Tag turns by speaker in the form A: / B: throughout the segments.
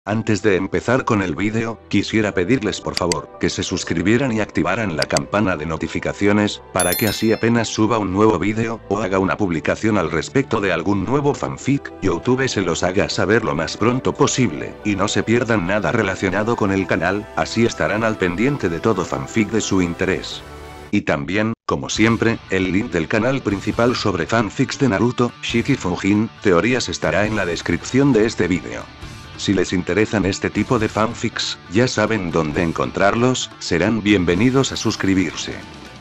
A: Antes de empezar con el vídeo, quisiera pedirles por favor, que se suscribieran y activaran la campana de notificaciones, para que así apenas suba un nuevo vídeo, o haga una publicación al respecto de algún nuevo fanfic, YouTube se los haga saber lo más pronto posible, y no se pierdan nada relacionado con el canal, así estarán al pendiente de todo fanfic de su interés. Y también, como siempre, el link del canal principal sobre fanfics de Naruto, Shiki Fujin, teorías estará en la descripción de este vídeo. Si les interesan este tipo de fanfics, ya saben dónde encontrarlos, serán bienvenidos a suscribirse.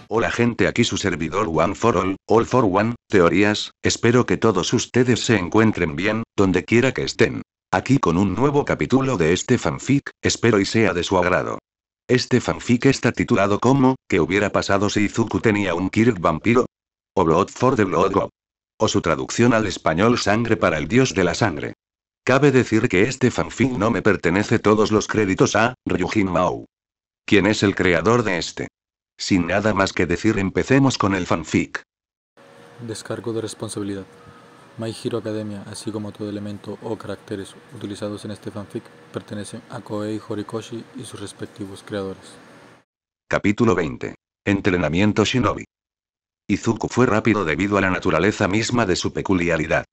A: Hola gente, aquí su servidor One for All for One, teorías, espero que todos ustedes se encuentren bien, donde quiera que estén. Aquí con un nuevo capítulo de este fanfic, espero y sea de su agrado. Este fanfic está titulado como, ¿qué hubiera pasado si Izuku tenía un Kirk vampiro? O Blood for the Blood God. O su traducción al español Sangre para el Dios de la Sangre. Cabe decir que este fanfic no me pertenece todos los créditos a Ryujin Mao, quien es el creador de este. Sin nada más que decir, empecemos con el fanfic.
B: Descargo de responsabilidad. My Hero Academia, así como todo elemento o caracteres utilizados en este fanfic, pertenecen a Koei Horikoshi y sus respectivos creadores.
A: Capítulo 20. Entrenamiento Shinobi. Izuku fue rápido debido a la naturaleza misma de su peculiaridad.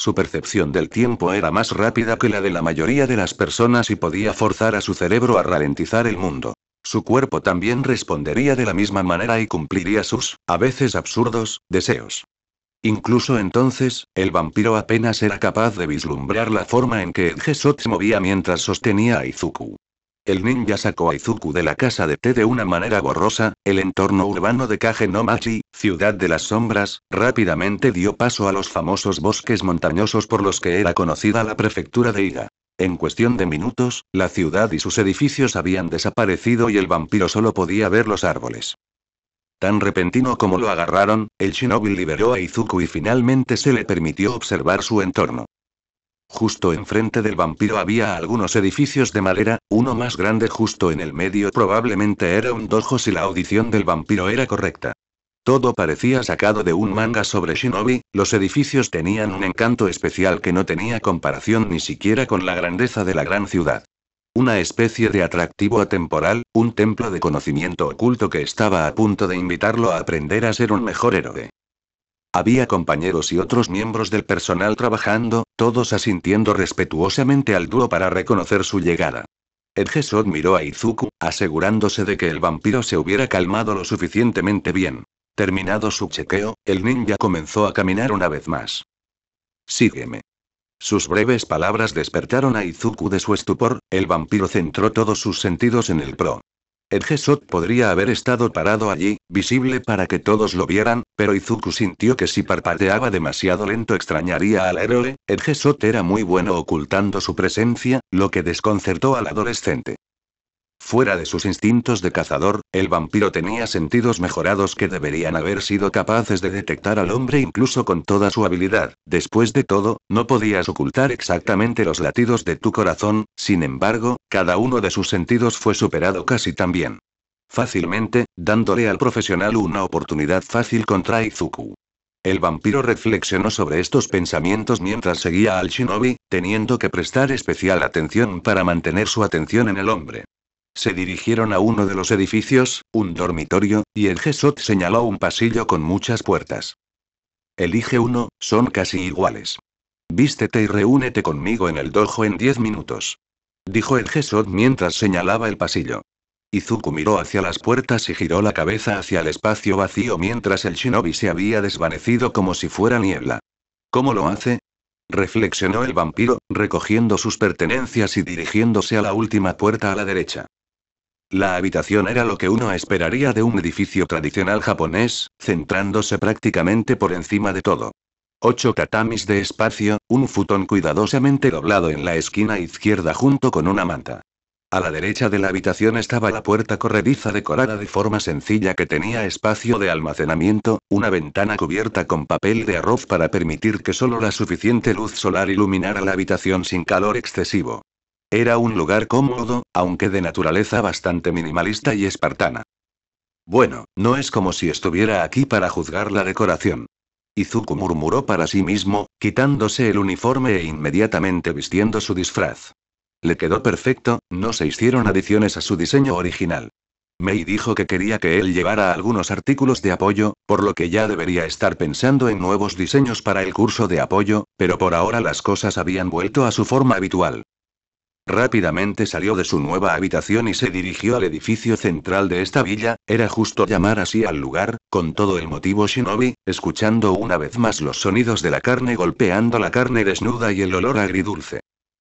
A: Su percepción del tiempo era más rápida que la de la mayoría de las personas y podía forzar a su cerebro a ralentizar el mundo. Su cuerpo también respondería de la misma manera y cumpliría sus, a veces absurdos, deseos. Incluso entonces, el vampiro apenas era capaz de vislumbrar la forma en que Edgesot se movía mientras sostenía a Izuku. El ninja sacó a Izuku de la casa de té de una manera borrosa, el entorno urbano de Kage no Machi, ciudad de las sombras, rápidamente dio paso a los famosos bosques montañosos por los que era conocida la prefectura de Iga. En cuestión de minutos, la ciudad y sus edificios habían desaparecido y el vampiro solo podía ver los árboles. Tan repentino como lo agarraron, el shinobi liberó a Izuku y finalmente se le permitió observar su entorno. Justo enfrente del vampiro había algunos edificios de madera, uno más grande justo en el medio probablemente era un dojo si la audición del vampiro era correcta. Todo parecía sacado de un manga sobre shinobi, los edificios tenían un encanto especial que no tenía comparación ni siquiera con la grandeza de la gran ciudad. Una especie de atractivo atemporal, un templo de conocimiento oculto que estaba a punto de invitarlo a aprender a ser un mejor héroe. Había compañeros y otros miembros del personal trabajando, todos asintiendo respetuosamente al dúo para reconocer su llegada. Edgesot miró a Izuku, asegurándose de que el vampiro se hubiera calmado lo suficientemente bien. Terminado su chequeo, el ninja comenzó a caminar una vez más. Sígueme. Sus breves palabras despertaron a Izuku de su estupor, el vampiro centró todos sus sentidos en el pro. Edgesot podría haber estado parado allí, visible para que todos lo vieran, pero Izuku sintió que si parpadeaba demasiado lento extrañaría al héroe. Edgesot era muy bueno ocultando su presencia, lo que desconcertó al adolescente. Fuera de sus instintos de cazador, el vampiro tenía sentidos mejorados que deberían haber sido capaces de detectar al hombre incluso con toda su habilidad. Después de todo, no podías ocultar exactamente los latidos de tu corazón, sin embargo, cada uno de sus sentidos fue superado casi también fácilmente, dándole al profesional una oportunidad fácil contra Izuku. El vampiro reflexionó sobre estos pensamientos mientras seguía al shinobi, teniendo que prestar especial atención para mantener su atención en el hombre. Se dirigieron a uno de los edificios, un dormitorio, y Edgesot señaló un pasillo con muchas puertas. Elige uno, son casi iguales. Vístete y reúnete conmigo en el dojo en 10 minutos. Dijo Edgesot mientras señalaba el pasillo. Izuku miró hacia las puertas y giró la cabeza hacia el espacio vacío mientras el shinobi se había desvanecido como si fuera niebla. ¿Cómo lo hace? Reflexionó el vampiro, recogiendo sus pertenencias y dirigiéndose a la última puerta a la derecha. La habitación era lo que uno esperaría de un edificio tradicional japonés, centrándose prácticamente por encima de todo. 8 tatamis de espacio, un futón cuidadosamente doblado en la esquina izquierda junto con una manta. A la derecha de la habitación estaba la puerta corrediza decorada de forma sencilla que tenía espacio de almacenamiento, una ventana cubierta con papel de arroz para permitir que solo la suficiente luz solar iluminara la habitación sin calor excesivo. Era un lugar cómodo, aunque de naturaleza bastante minimalista y espartana. Bueno, no es como si estuviera aquí para juzgar la decoración. Izuku murmuró para sí mismo, quitándose el uniforme e inmediatamente vistiendo su disfraz. Le quedó perfecto, no se hicieron adiciones a su diseño original. Mei dijo que quería que él llevara algunos artículos de apoyo, por lo que ya debería estar pensando en nuevos diseños para el curso de apoyo, pero por ahora las cosas habían vuelto a su forma habitual. Rápidamente salió de su nueva habitación y se dirigió al edificio central de esta villa, era justo llamar así al lugar, con todo el motivo shinobi, escuchando una vez más los sonidos de la carne golpeando la carne desnuda y el olor agridulce.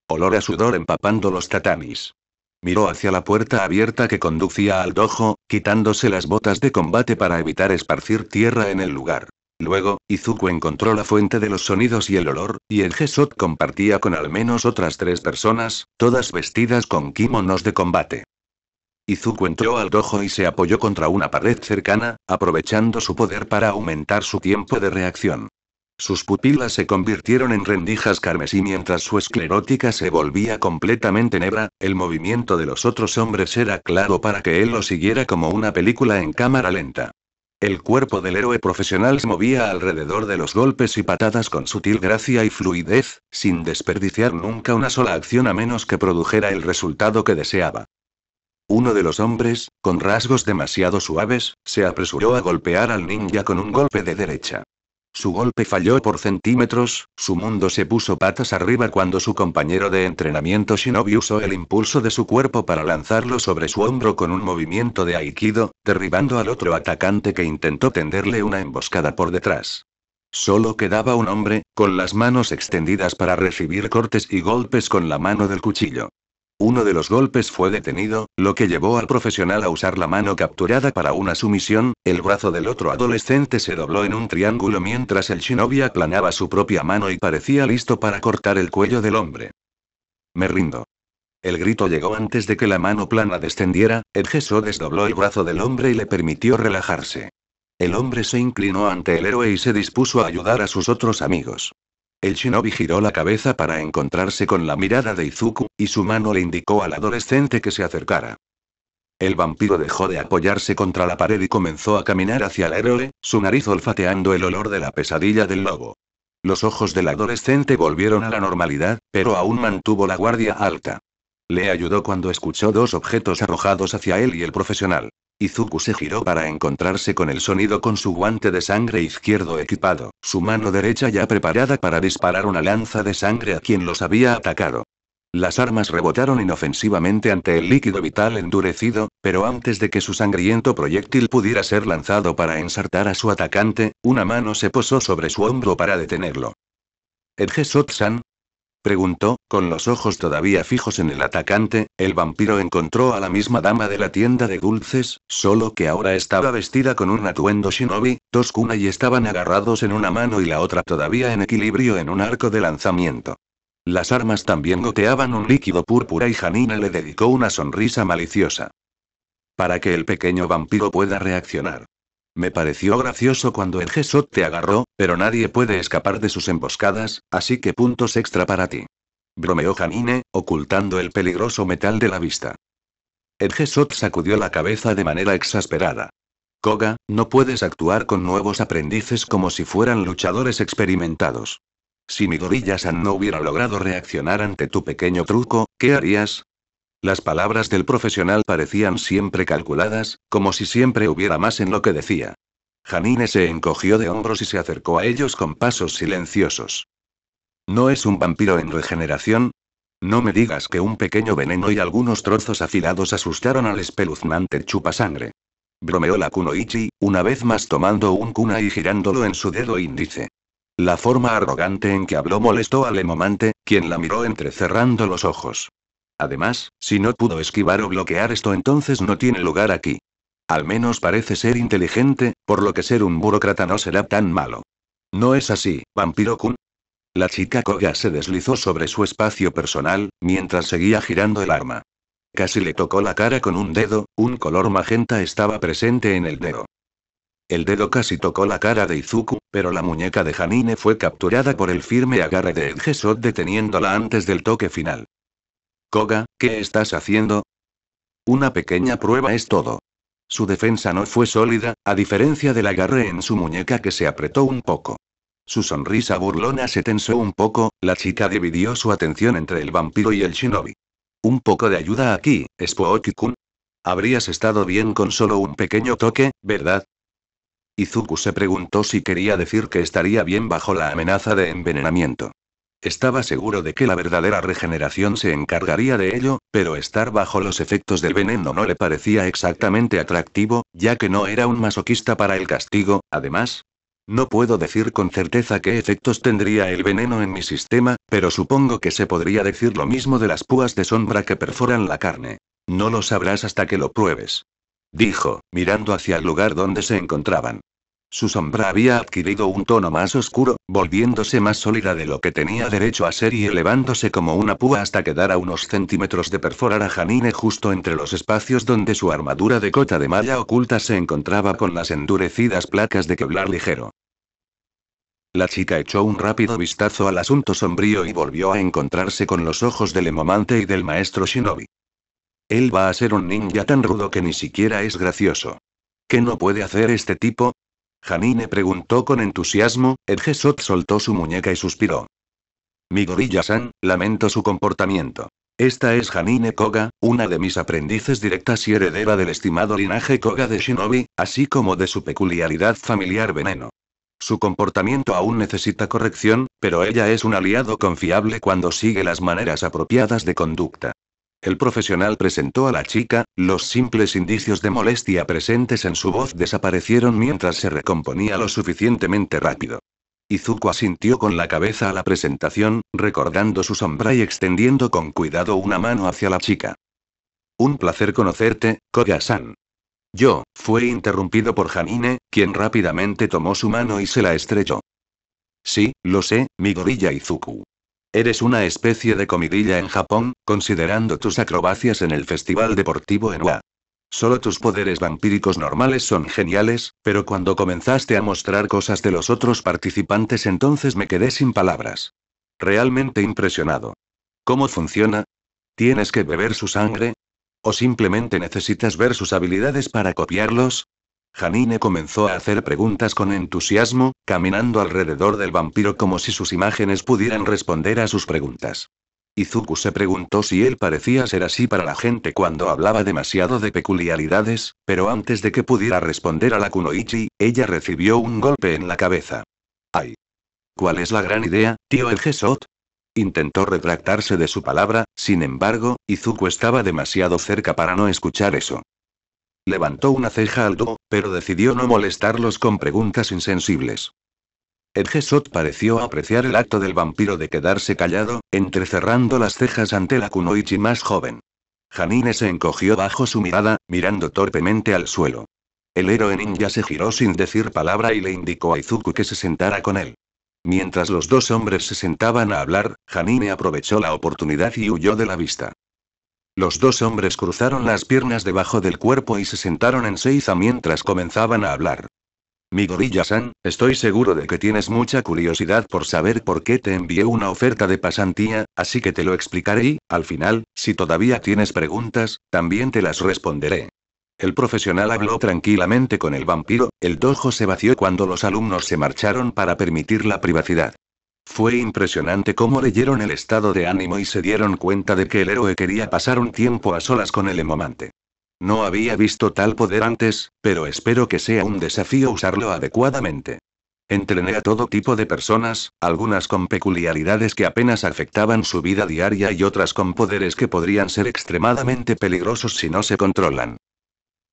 A: Olor a sudor empapando los tatamis. Miró hacia la puerta abierta que conducía al dojo, quitándose las botas de combate para evitar esparcir tierra en el lugar. Luego, Izuku encontró la fuente de los sonidos y el olor, y el Gesot compartía con al menos otras 3 personas, todas vestidas con kimonos de combate. Izuku entró al dojo y se apoyó contra una pared cercana, aprovechando su poder para aumentar su tiempo de reacción. Sus pupilas se convirtieron en rendijas carmesí mientras su esclerótica se volvía completamente negra, el movimiento de los otros hombres era claro para que él lo siguiera como una película en cámara lenta. El cuerpo del héroe profesional se movía alrededor de los golpes y patadas con sutil gracia y fluidez, sin desperdiciar nunca una sola acción a menos que produjera el resultado que deseaba. Uno de los hombres, con rasgos demasiado suaves, se apresuró a golpear al ninja con un golpe de derecha. Su golpe falló por centímetros, su mundo se puso patas arriba cuando su compañero de entrenamiento Shinobi usó el impulso de su cuerpo para lanzarlo sobre su hombro con un movimiento de aikido, derribando al otro atacante que intentó tenderle una emboscada por detrás. Solo quedaba un hombre, con las manos extendidas para recibir cortes y golpes con la mano del cuchillo. Uno de los golpes fue detenido, lo que llevó al profesional a usar la mano capturada para una sumisión, el brazo del otro adolescente se dobló en un triángulo mientras el shinobi aplanaba su propia mano y parecía listo para cortar el cuello del hombre. Me rindo. El grito llegó antes de que la mano plana descendiera, el Gesso desdobló el brazo del hombre y le permitió relajarse. El hombre se inclinó ante el héroe y se dispuso a ayudar a sus otros amigos. El shinobi giró la cabeza para encontrarse con la mirada de Izuku, y su mano le indicó al adolescente que se acercara. El vampiro dejó de apoyarse contra la pared y comenzó a caminar hacia el héroe, su nariz olfateando el olor de la pesadilla del lobo. Los ojos del adolescente volvieron a la normalidad, pero aún mantuvo la guardia alta. Le ayudó cuando escuchó 2 objetos arrojados hacia él y el profesional. Izuku se giró para encontrarse con el sonido con su guante de sangre izquierdo equipado, su mano derecha ya preparada para disparar una lanza de sangre a quien los había atacado. Las armas rebotaron inofensivamente ante el líquido vital endurecido, pero antes de que su sangriento proyectil pudiera ser lanzado para ensartar a su atacante, una mano se posó sobre su hombro para detenerlo. ¿El Gesot-san? Preguntó, con los ojos todavía fijos en el atacante. El vampiro encontró a la misma dama de la tienda de dulces, solo que ahora estaba vestida con un atuendo shinobi, 2 kunai y estaban agarrados en una mano y la otra todavía en equilibrio en un arco de lanzamiento. Las armas también goteaban un líquido púrpura y Janine le dedicó una sonrisa maliciosa. Para que el pequeño vampiro pueda reaccionar. Me pareció gracioso cuando el Gesot te agarró, pero nadie puede escapar de sus emboscadas, así que puntos extra para ti. Bromeó Janine, ocultando el peligroso metal de la vista. El Gesot sacudió la cabeza de manera exasperada. Koga, no puedes actuar con nuevos aprendices como si fueran luchadores experimentados. Si Midoriya-san no hubiera logrado reaccionar ante tu pequeño truco, ¿qué harías? Las palabras del profesional parecían siempre calculadas, como si siempre hubiera más en lo que decía. Janine se encogió de hombros y se acercó a ellos con pasos silenciosos. ¿No es un vampiro en regeneración? No me digas que un pequeño veneno y algunos trozos afilados asustaron al espeluznante chupasangre. Bromeó la kunoichi, una vez más tomando un kunai y girándolo en su dedo índice. La forma arrogante en que habló molestó al emomante, quien la miró entrecerrando los ojos. Además, si no pudo esquivar o bloquear esto, entonces no tiene lugar aquí. Al menos parece ser inteligente, por lo que ser un burócrata no será tan malo. ¿No es así, vampiro-kun? La chica Koga se deslizó sobre su espacio personal, mientras seguía girando el arma. Casi le tocó la cara con un dedo, un color magenta estaba presente en el dedo. El dedo casi tocó la cara de Izuku, pero la muñeca de Janine fue capturada por el firme agarre de Ed Gesot deteniéndola antes del toque final. Koga, ¿qué estás haciendo? Una pequeña prueba es todo. Su defensa no fue sólida, a diferencia del agarre en su muñeca que se apretó un poco. Su sonrisa burlona se tensó un poco, la chica dividió su atención entre el vampiro y el shinobi. Un poco de ayuda aquí, Spooky-kun. Habrías estado bien con solo un pequeño toque, ¿verdad? Izuku se preguntó si quería decir que estaría bien bajo la amenaza de envenenamiento. Estaba seguro de que la verdadera regeneración se encargaría de ello, pero estar bajo los efectos del veneno no le parecía exactamente atractivo, ya que no era un masoquista para el castigo. Además, no puedo decir con certeza qué efectos tendría el veneno en mi sistema, pero supongo que se podría decir lo mismo de las púas de sombra que perforan la carne. No lo sabrás hasta que lo pruebes, dijo, mirando hacia el lugar donde se encontraban. Su sombra había adquirido un tono más oscuro, volviéndose más sólida de lo que tenía derecho a ser y elevándose como una púa hasta quedar a unos centímetros de perforar a Janine justo entre los espacios donde su armadura de cota de malla oculta se encontraba con las endurecidas placas de Kevlar ligero. La chica echó un rápido vistazo al asunto sombrío y volvió a encontrarse con los ojos del Emomante y del maestro Shinobi. Él va a ser un ninja tan rudo que ni siquiera es gracioso. ¿Qué no puede hacer este tipo? Janine preguntó con entusiasmo. Edgesot soltó su muñeca y suspiró. Midoriya-san, lamento su comportamiento. Esta es Janine Koga, una de mis aprendices directas y heredera del estimado linaje Koga de Shinobi, así como de su peculiaridad familiar veneno. Su comportamiento aún necesita corrección, pero ella es un aliado confiable cuando sigue las maneras apropiadas de conducta. El profesional presentó a la chica, los simples indicios de molestia presentes en su voz desaparecieron mientras se recomponía lo suficientemente rápido. Izuku asintió con la cabeza a la presentación, recordando su sombra y extendiendo con cuidado una mano hacia la chica. Un placer conocerte, Koga-san. Fue interrumpido por Janine, quien rápidamente tomó su mano y se la estrechó. Sí, lo sé, Midoriya Izuku. Eres una especie de comidilla en Japón, considerando tus acrobacias en el festival deportivo en Wa. Solo tus poderes vampíricos normales son geniales, pero cuando comenzaste a mostrar cosas de los otros participantes entonces me quedé sin palabras. Realmente impresionado. ¿Cómo funciona? ¿Tienes que beber su sangre? ¿O simplemente necesitas ver sus habilidades para copiarlos? Janine comenzó a hacer preguntas con entusiasmo, caminando alrededor del vampiro como si sus imágenes pudieran responder a sus preguntas. Izuku se preguntó si él parecía ser así para la gente cuando hablaba demasiado de peculiaridades, pero antes de que pudiera responder a la kunoichi, ella recibió un golpe en la cabeza. ¡Ay! ¿Cuál es la gran idea, tío Edgesot? Intentó retractarse de su palabra, sin embargo, Izuku estaba demasiado cerca para no escuchar eso. Levantó una ceja al dúo, pero decidió no molestarlos con preguntas insensibles. Edgesot pareció apreciar el acto del vampiro de quedarse callado, entrecerrando las cejas ante la kunoichi más joven. Janine se encogió bajo su mirada, mirando torpemente al suelo. El héroe ninja se giró sin decir palabra y le indicó a Izuku que se sentara con él. Mientras los dos hombres se sentaban a hablar, Janine aprovechó la oportunidad y huyó de la vista. Los dos hombres cruzaron las piernas debajo del cuerpo y se sentaron en seiza mientras comenzaban a hablar. Midoriya-san, estoy seguro de que tienes mucha curiosidad por saber por qué te envié una oferta de pasantía, así que te lo explicaré y, al final, si todavía tienes preguntas, también te las responderé. El profesional habló tranquilamente con el vampiro. El dojo se vació cuando los alumnos se marcharon para permitir la privacidad. Fue impresionante cómo leyeron el estado de ánimo y se dieron cuenta de que el héroe quería pasar un tiempo a solas con el Emomante. No había visto tal poder antes, pero espero que sea un desafío usarlo adecuadamente. Entrené a todo tipo de personas, algunas con peculiaridades que apenas afectaban su vida diaria y otras con poderes que podrían ser extremadamente peligrosos si no se controlan.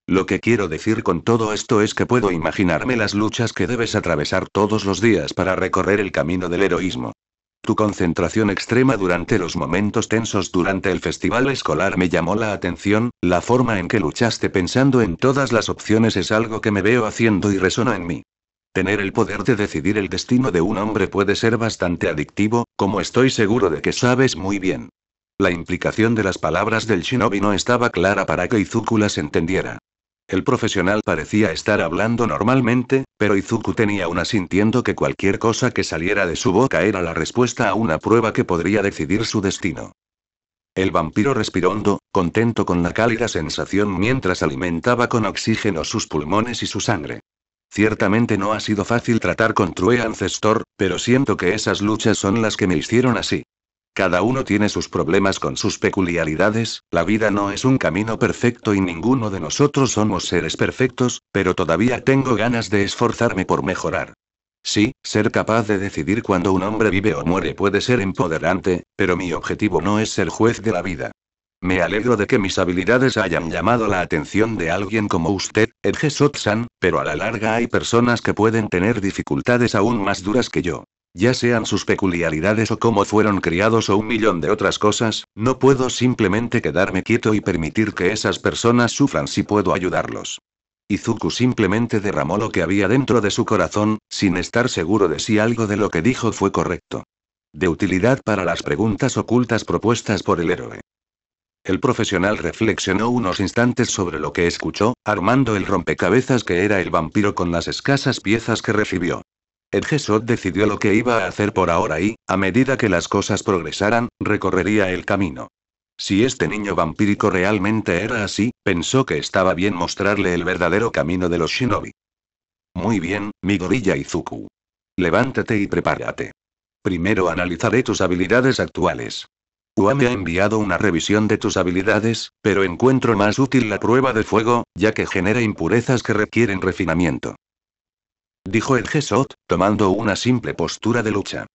A: Lo que quiero decir con todo esto es que puedo imaginarme las luchas que debes atravesar todos los días para recorrer el camino del heroísmo. Tu concentración extrema durante los momentos tensos durante el festival escolar me llamó la atención. La forma en que luchaste pensando en todas las opciones es algo que me veo haciendo y resuena en mí. Tener el poder de decidir el destino de un hombre puede ser bastante adictivo, como estoy seguro de que sabes muy bien. La implicación de las palabras del shinobi no estaba clara para que Izuku las entendiera. El profesional parecía estar hablando normalmente, pero Izuku tenía una sintiendo que cualquier cosa que saliera de su boca era la respuesta a una prueba que podría decidir su destino. El vampiro respiró hondo, contento con la cálida sensación mientras alimentaba con oxígeno sus pulmones y su sangre. Ciertamente no ha sido fácil tratar con True Ancestor, pero siento que esas luchas son las que me hicieron así. Cada uno tiene sus problemas con sus peculiaridades, la vida no es un camino perfecto y ninguno de nosotros somos seres perfectos, pero todavía tengo ganas de esforzarme por mejorar. Sí, ser capaz de decidir cuándo un hombre vive o muere puede ser empoderante, pero mi objetivo no es ser juez de la vida. Me alegro de que mis habilidades hayan llamado la atención de alguien como usted, Edgesot-san, pero a la larga hay personas que pueden tener dificultades aún más duras que yo. Ya sean sus peculiaridades o cómo fueron criados o un millón de otras cosas, no puedo simplemente quedarme quieto y permitir que esas personas sufran si puedo ayudarlos. Izuku simplemente derramó lo que había dentro de su corazón, sin estar seguro de si algo de lo que dijo fue correcto. De utilidad para las preguntas ocultas propuestas por el héroe. El profesional reflexionó unos instantes sobre lo que escuchó, armando el rompecabezas que era el vampiro con las escasas piezas que recibió. Edgesot decidió lo que iba a hacer por ahora y, a medida que las cosas progresaran, recorrería el camino. Si este niño vampírico realmente era así, pensó que estaba bien mostrarle el verdadero camino de los shinobi. Muy bien, mi gorilla Izuku. Levántate y prepárate. Primero analizaré tus habilidades actuales. Ua me ha enviado una revisión de tus habilidades, pero encuentro más útil la prueba de fuego, ya que genera impurezas que requieren refinamiento. Dijo Edgesot, tomando una simple postura de lucha.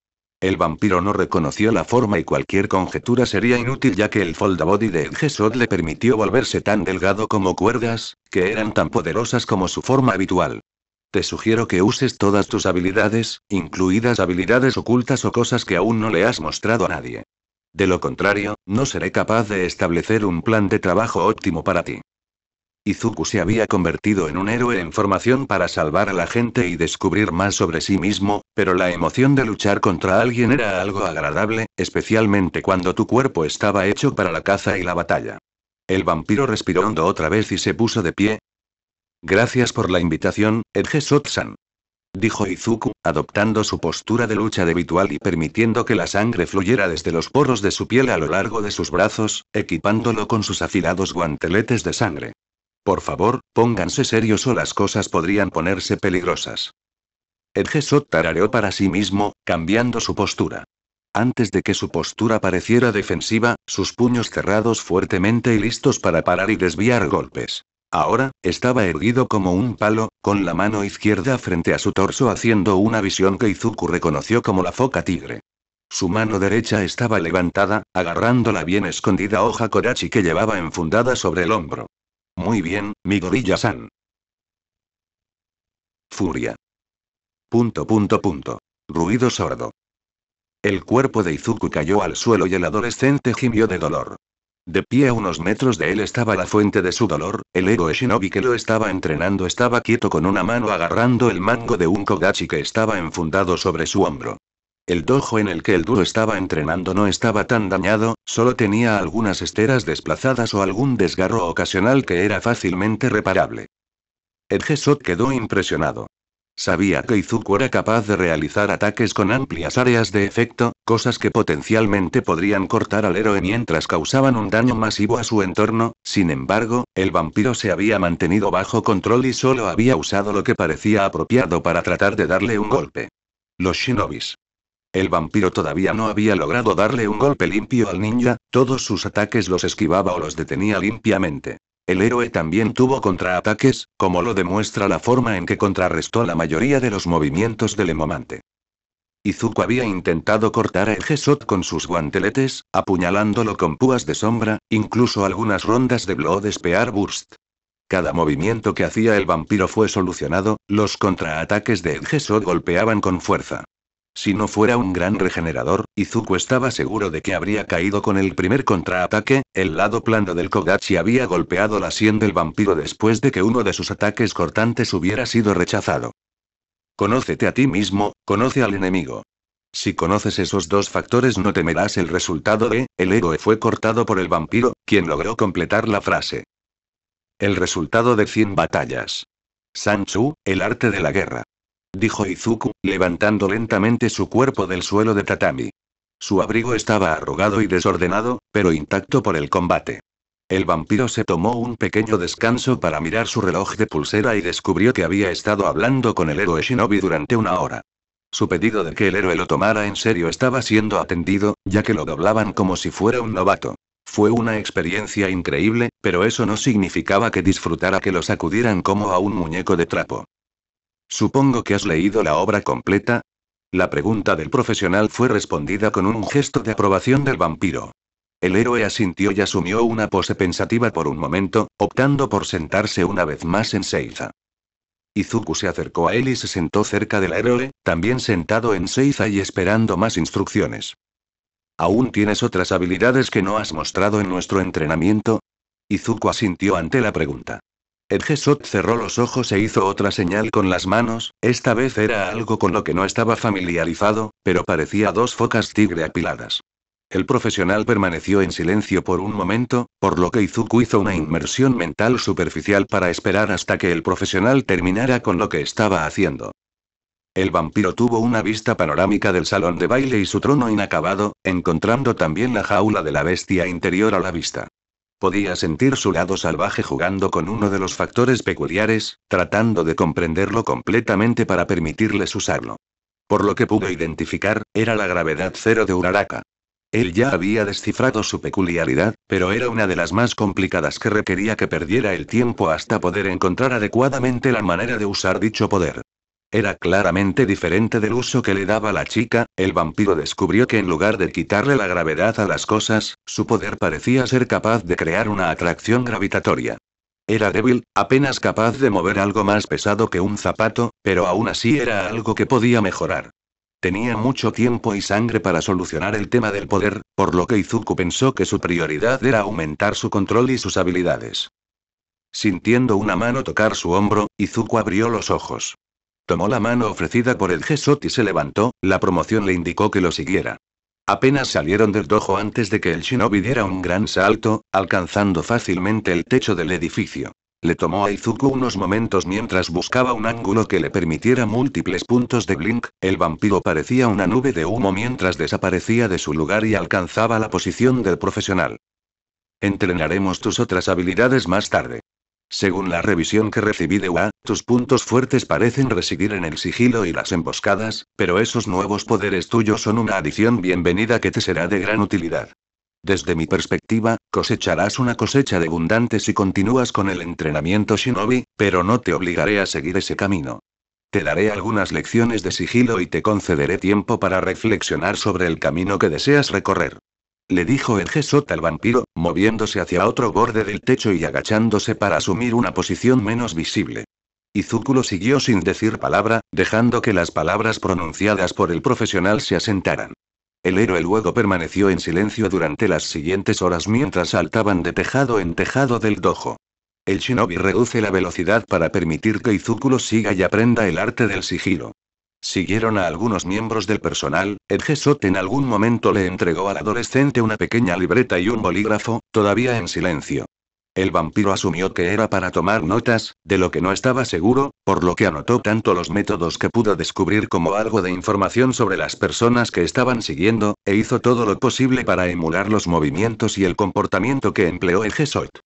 A: El vampiro no reconoció la forma y cualquier conjetura sería inútil ya que el foldabody de Edgesot le permitió volverse tan delgado como cuerdas, que eran tan poderosas como su forma habitual. Te sugiero que uses todas tus habilidades, incluidas habilidades ocultas o cosas que aún no le has mostrado a nadie. De lo contrario, no seré capaz de establecer un plan de trabajo óptimo para ti. Izuku se había convertido en un héroe en formación para salvar a la gente y descubrir más sobre sí mismo, pero la emoción de luchar contra alguien era algo agradable, especialmente cuando tu cuerpo estaba hecho para la caza y la batalla. El vampiro respiró hondo otra vez y se puso de pie. Gracias por la invitación, Edgesot-san. Dijo Izuku, adoptando su postura de lucha habitual y permitiendo que la sangre fluyera desde los poros de su piel a lo largo de sus brazos, equipándolo con sus afilados guanteletes de sangre. Por favor, pónganse serios o las cosas podrían ponerse peligrosas. Edgesot tarareó para sí mismo, cambiando su postura. Antes de que su postura pareciera defensiva, sus puños cerrados fuertemente y listos para parar y desviar golpes. Ahora, estaba erguido como un palo, con la mano izquierda frente a su torso haciendo una visión que Izuku reconoció como la foca tigre. Su mano derecha estaba levantada, agarrando la bien escondida hoja kodachi que llevaba enfundada sobre el hombro. Muy bien, mi gorilla-san. Furia. Ruido sordo. El cuerpo de Izuku cayó al suelo y el adolescente gimió de dolor. De pie a unos metros de él estaba la fuente de su dolor, el héroe shinobi que lo estaba entrenando estaba quieto con una mano agarrando el mango de un kodachi que estaba enfundado sobre su hombro. El dojo en el que el duro estaba entrenando no estaba tan dañado, solo tenía algunas esteras desplazadas o algún desgarro ocasional que era fácilmente reparable. Edgesot quedó impresionado. Sabía que Izuku era capaz de realizar ataques con amplias áreas de efecto, cosas que potencialmente podrían cortar al héroe mientras causaban un daño masivo a su entorno. Sin embargo, el vampiro se había mantenido bajo control y solo había usado lo que parecía apropiado para tratar de darle un golpe. Los shinobis. El vampiro todavía no había logrado darle un golpe limpio al ninja, todos sus ataques los esquivaba o los detenía limpiamente. El héroe también tuvo contraataques, como lo demuestra la forma en que contrarrestó la mayoría de los movimientos del emomante. Izuku había intentado cortar a Edgesot con sus guanteletes, apuñalándolo con púas de sombra, incluso algunas rondas de Blood Spear Burst. Cada movimiento que hacía el vampiro fue solucionado, los contraataques de Edgesot golpeaban con fuerza. Si no fuera un gran regenerador, Izuku estaba seguro de que habría caído con el primer contraataque. El lado plano del kodachi había golpeado la sien del vampiro después de que uno de sus ataques cortantes hubiera sido rechazado. Conócete a ti mismo, conoce al enemigo. Si conoces esos dos factores no temerás el resultado el héroe fue cortado por el vampiro, quien logró completar la frase. El resultado de 100 batallas. Sanchu, el arte de la guerra. Dijo Izuku, levantando lentamente su cuerpo del suelo de tatami. Su abrigo estaba arrugado y desordenado, pero intacto por el combate. El vampiro se tomó un pequeño descanso para mirar su reloj de pulsera y descubrió que había estado hablando con el héroe shinobi durante 1 hora. Su pedido de que el héroe lo tomara en serio estaba siendo atendido, ya que lo doblaban como si fuera un novato. Fue una experiencia increíble, pero eso no significaba que disfrutara que lo sacudieran como a un muñeco de trapo. Supongo que has leído la obra completa. La pregunta del profesional fue respondida con un gesto de aprobación del vampiro. El héroe asintió y asumió una pose pensativa por un momento, optando por sentarse una vez más en Seiza. Izuku se acercó a él y se sentó cerca del héroe, también sentado en Seiza y esperando más instrucciones. ¿Aún tienes otras habilidades que no has mostrado en nuestro entrenamiento? Izuku asintió ante la pregunta. El Gesot cerró los ojos e hizo otra señal con las manos, esta vez era algo con lo que no estaba familiarizado, pero parecía dos focas tigre apiladas. El profesional permaneció en silencio por un momento, por lo que Izuku hizo una inmersión mental superficial para esperar hasta que el profesional terminara con lo que estaba haciendo. El vampiro tuvo una vista panorámica del salón de baile y su trono inacabado, encontrando también la jaula de la bestia interior a la vista. Podía sentir su lado salvaje jugando con uno de los factores peculiares, tratando de comprenderlo completamente para permitirles usarlo. Por lo que pudo identificar, era la gravedad cero de Uraraka. Él ya había descifrado su peculiaridad, pero era una de las más complicadas que requería que perdiera el tiempo hasta poder encontrar adecuadamente la manera de usar dicho poder. Era claramente diferente del uso que le daba la chica, el vampiro descubrió que en lugar de quitarle la gravedad a las cosas, su poder parecía ser capaz de crear una atracción gravitatoria. Era débil, apenas capaz de mover algo más pesado que un zapato, pero aún así era algo que podía mejorar. Tenía mucho tiempo y sangre para solucionar el tema del poder, por lo que Izuku pensó que su prioridad era aumentar su control y sus habilidades. Sintiendo una mano tocar su hombro, Izuku abrió los ojos. Tomó la mano ofrecida por el Gesot y se levantó, la promoción le indicó que lo siguiera. Apenas salieron del dojo antes de que el shinobi diera un gran salto, alcanzando fácilmente el techo del edificio. Le tomó a Izuku unos momentos mientras buscaba un ángulo que le permitiera múltiples puntos de blink, el vampiro parecía una nube de humo mientras desaparecía de su lugar y alcanzaba la posición del profesional. Entrenaremos tus otras habilidades más tarde. Según la revisión que recibí de UA, tus puntos fuertes parecen residir en el sigilo y las emboscadas, pero esos nuevos poderes tuyos son una adición bienvenida que te será de gran utilidad. Desde mi perspectiva, cosecharás una cosecha de abundante si continúas con el entrenamiento shinobi, pero no te obligaré a seguir ese camino. Te daré algunas lecciones de sigilo y te concederé tiempo para reflexionar sobre el camino que deseas recorrer. Le dijo el Gesot al vampiro, moviéndose hacia otro borde del techo y agachándose para asumir una posición menos visible. Izuku lo siguió sin decir palabra, dejando que las palabras pronunciadas por el profesional se asentaran. El héroe luego permaneció en silencio durante las siguientes horas mientras saltaban de tejado en tejado del dojo. El shinobi reduce la velocidad para permitir que Izuku lo siga y aprenda el arte del sigilo. Siguieron a algunos miembros del personal, el Gesot en algún momento le entregó al adolescente una pequeña libreta y un bolígrafo, todavía en silencio. El vampiro asumió que era para tomar notas, de lo que no estaba seguro, por lo que anotó tanto los métodos que pudo descubrir como algo de información sobre las personas que estaban siguiendo, e hizo todo lo posible para emular los movimientos y el comportamiento que empleó el Gesot.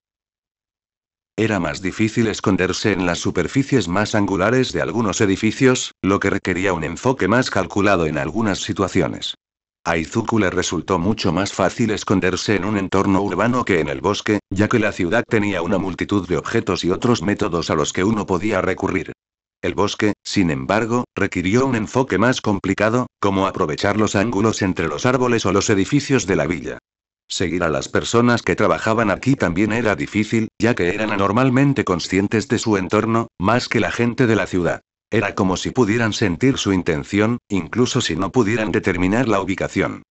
A: Era más difícil esconderse en las superficies más angulares de algunos edificios, lo que requería un enfoque más calculado en algunas situaciones. A Izuku le resultó mucho más fácil esconderse en un entorno urbano que en el bosque, ya que la ciudad tenía una multitud de objetos y otros métodos a los que uno podía recurrir. El bosque, sin embargo, requirió un enfoque más complicado, como aprovechar los ángulos entre los árboles o los edificios de la villa. Seguir a las personas que trabajaban aquí también era difícil, ya que eran anormalmente conscientes de su entorno, más que la gente de la ciudad. Era como si pudieran sentir su intención, incluso si no pudieran determinar la ubicación.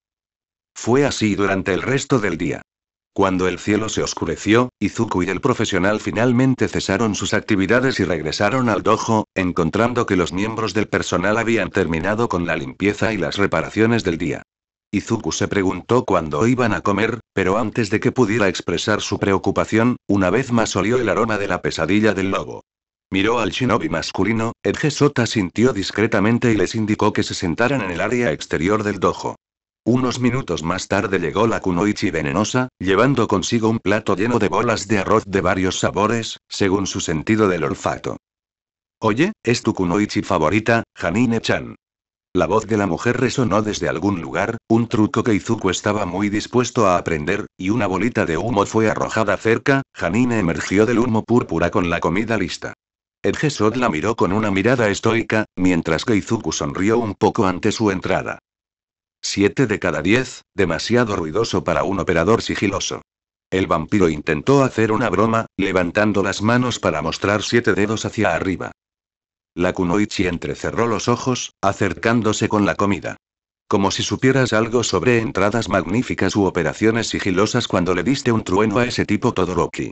A: Fue así durante el resto del día. Cuando el cielo se oscureció, Izuku y el profesional finalmente cesaron sus actividades y regresaron al dojo, encontrando que los miembros del personal habían terminado con la limpieza y las reparaciones del día. Izuku se preguntó cuándo iban a comer, pero antes de que pudiera expresar su preocupación, una vez más olió el aroma de la pesadilla del lobo. Miró al shinobi masculino, el Gesot asintió discretamente y les indicó que se sentaran en el área exterior del dojo. Unos minutos más tarde llegó la kunoichi venenosa, llevando consigo un plato lleno de bolas de arroz de varios sabores, según su sentido del olfato. Oye, ¿es tu kunoichi favorita, Janine-chan? La voz de la mujer resonó desde algún lugar, un truco que Izuku estaba muy dispuesto a aprender, y una bolita de humo fue arrojada cerca. Janine emergió del humo púrpura con la comida lista. Edgesot la miró con una mirada estoica, mientras que Izuku sonrió un poco ante su entrada. 7 de cada 10, demasiado ruidoso para un operador sigiloso. El vampiro intentó hacer una broma, levantando las manos para mostrar 7 dedos hacia arriba. La kunoichi entrecerró los ojos, acercándose con la comida. Como si supieras algo sobre entradas magníficas u operaciones sigilosas cuando le diste un trueno a ese tipo Todoroki.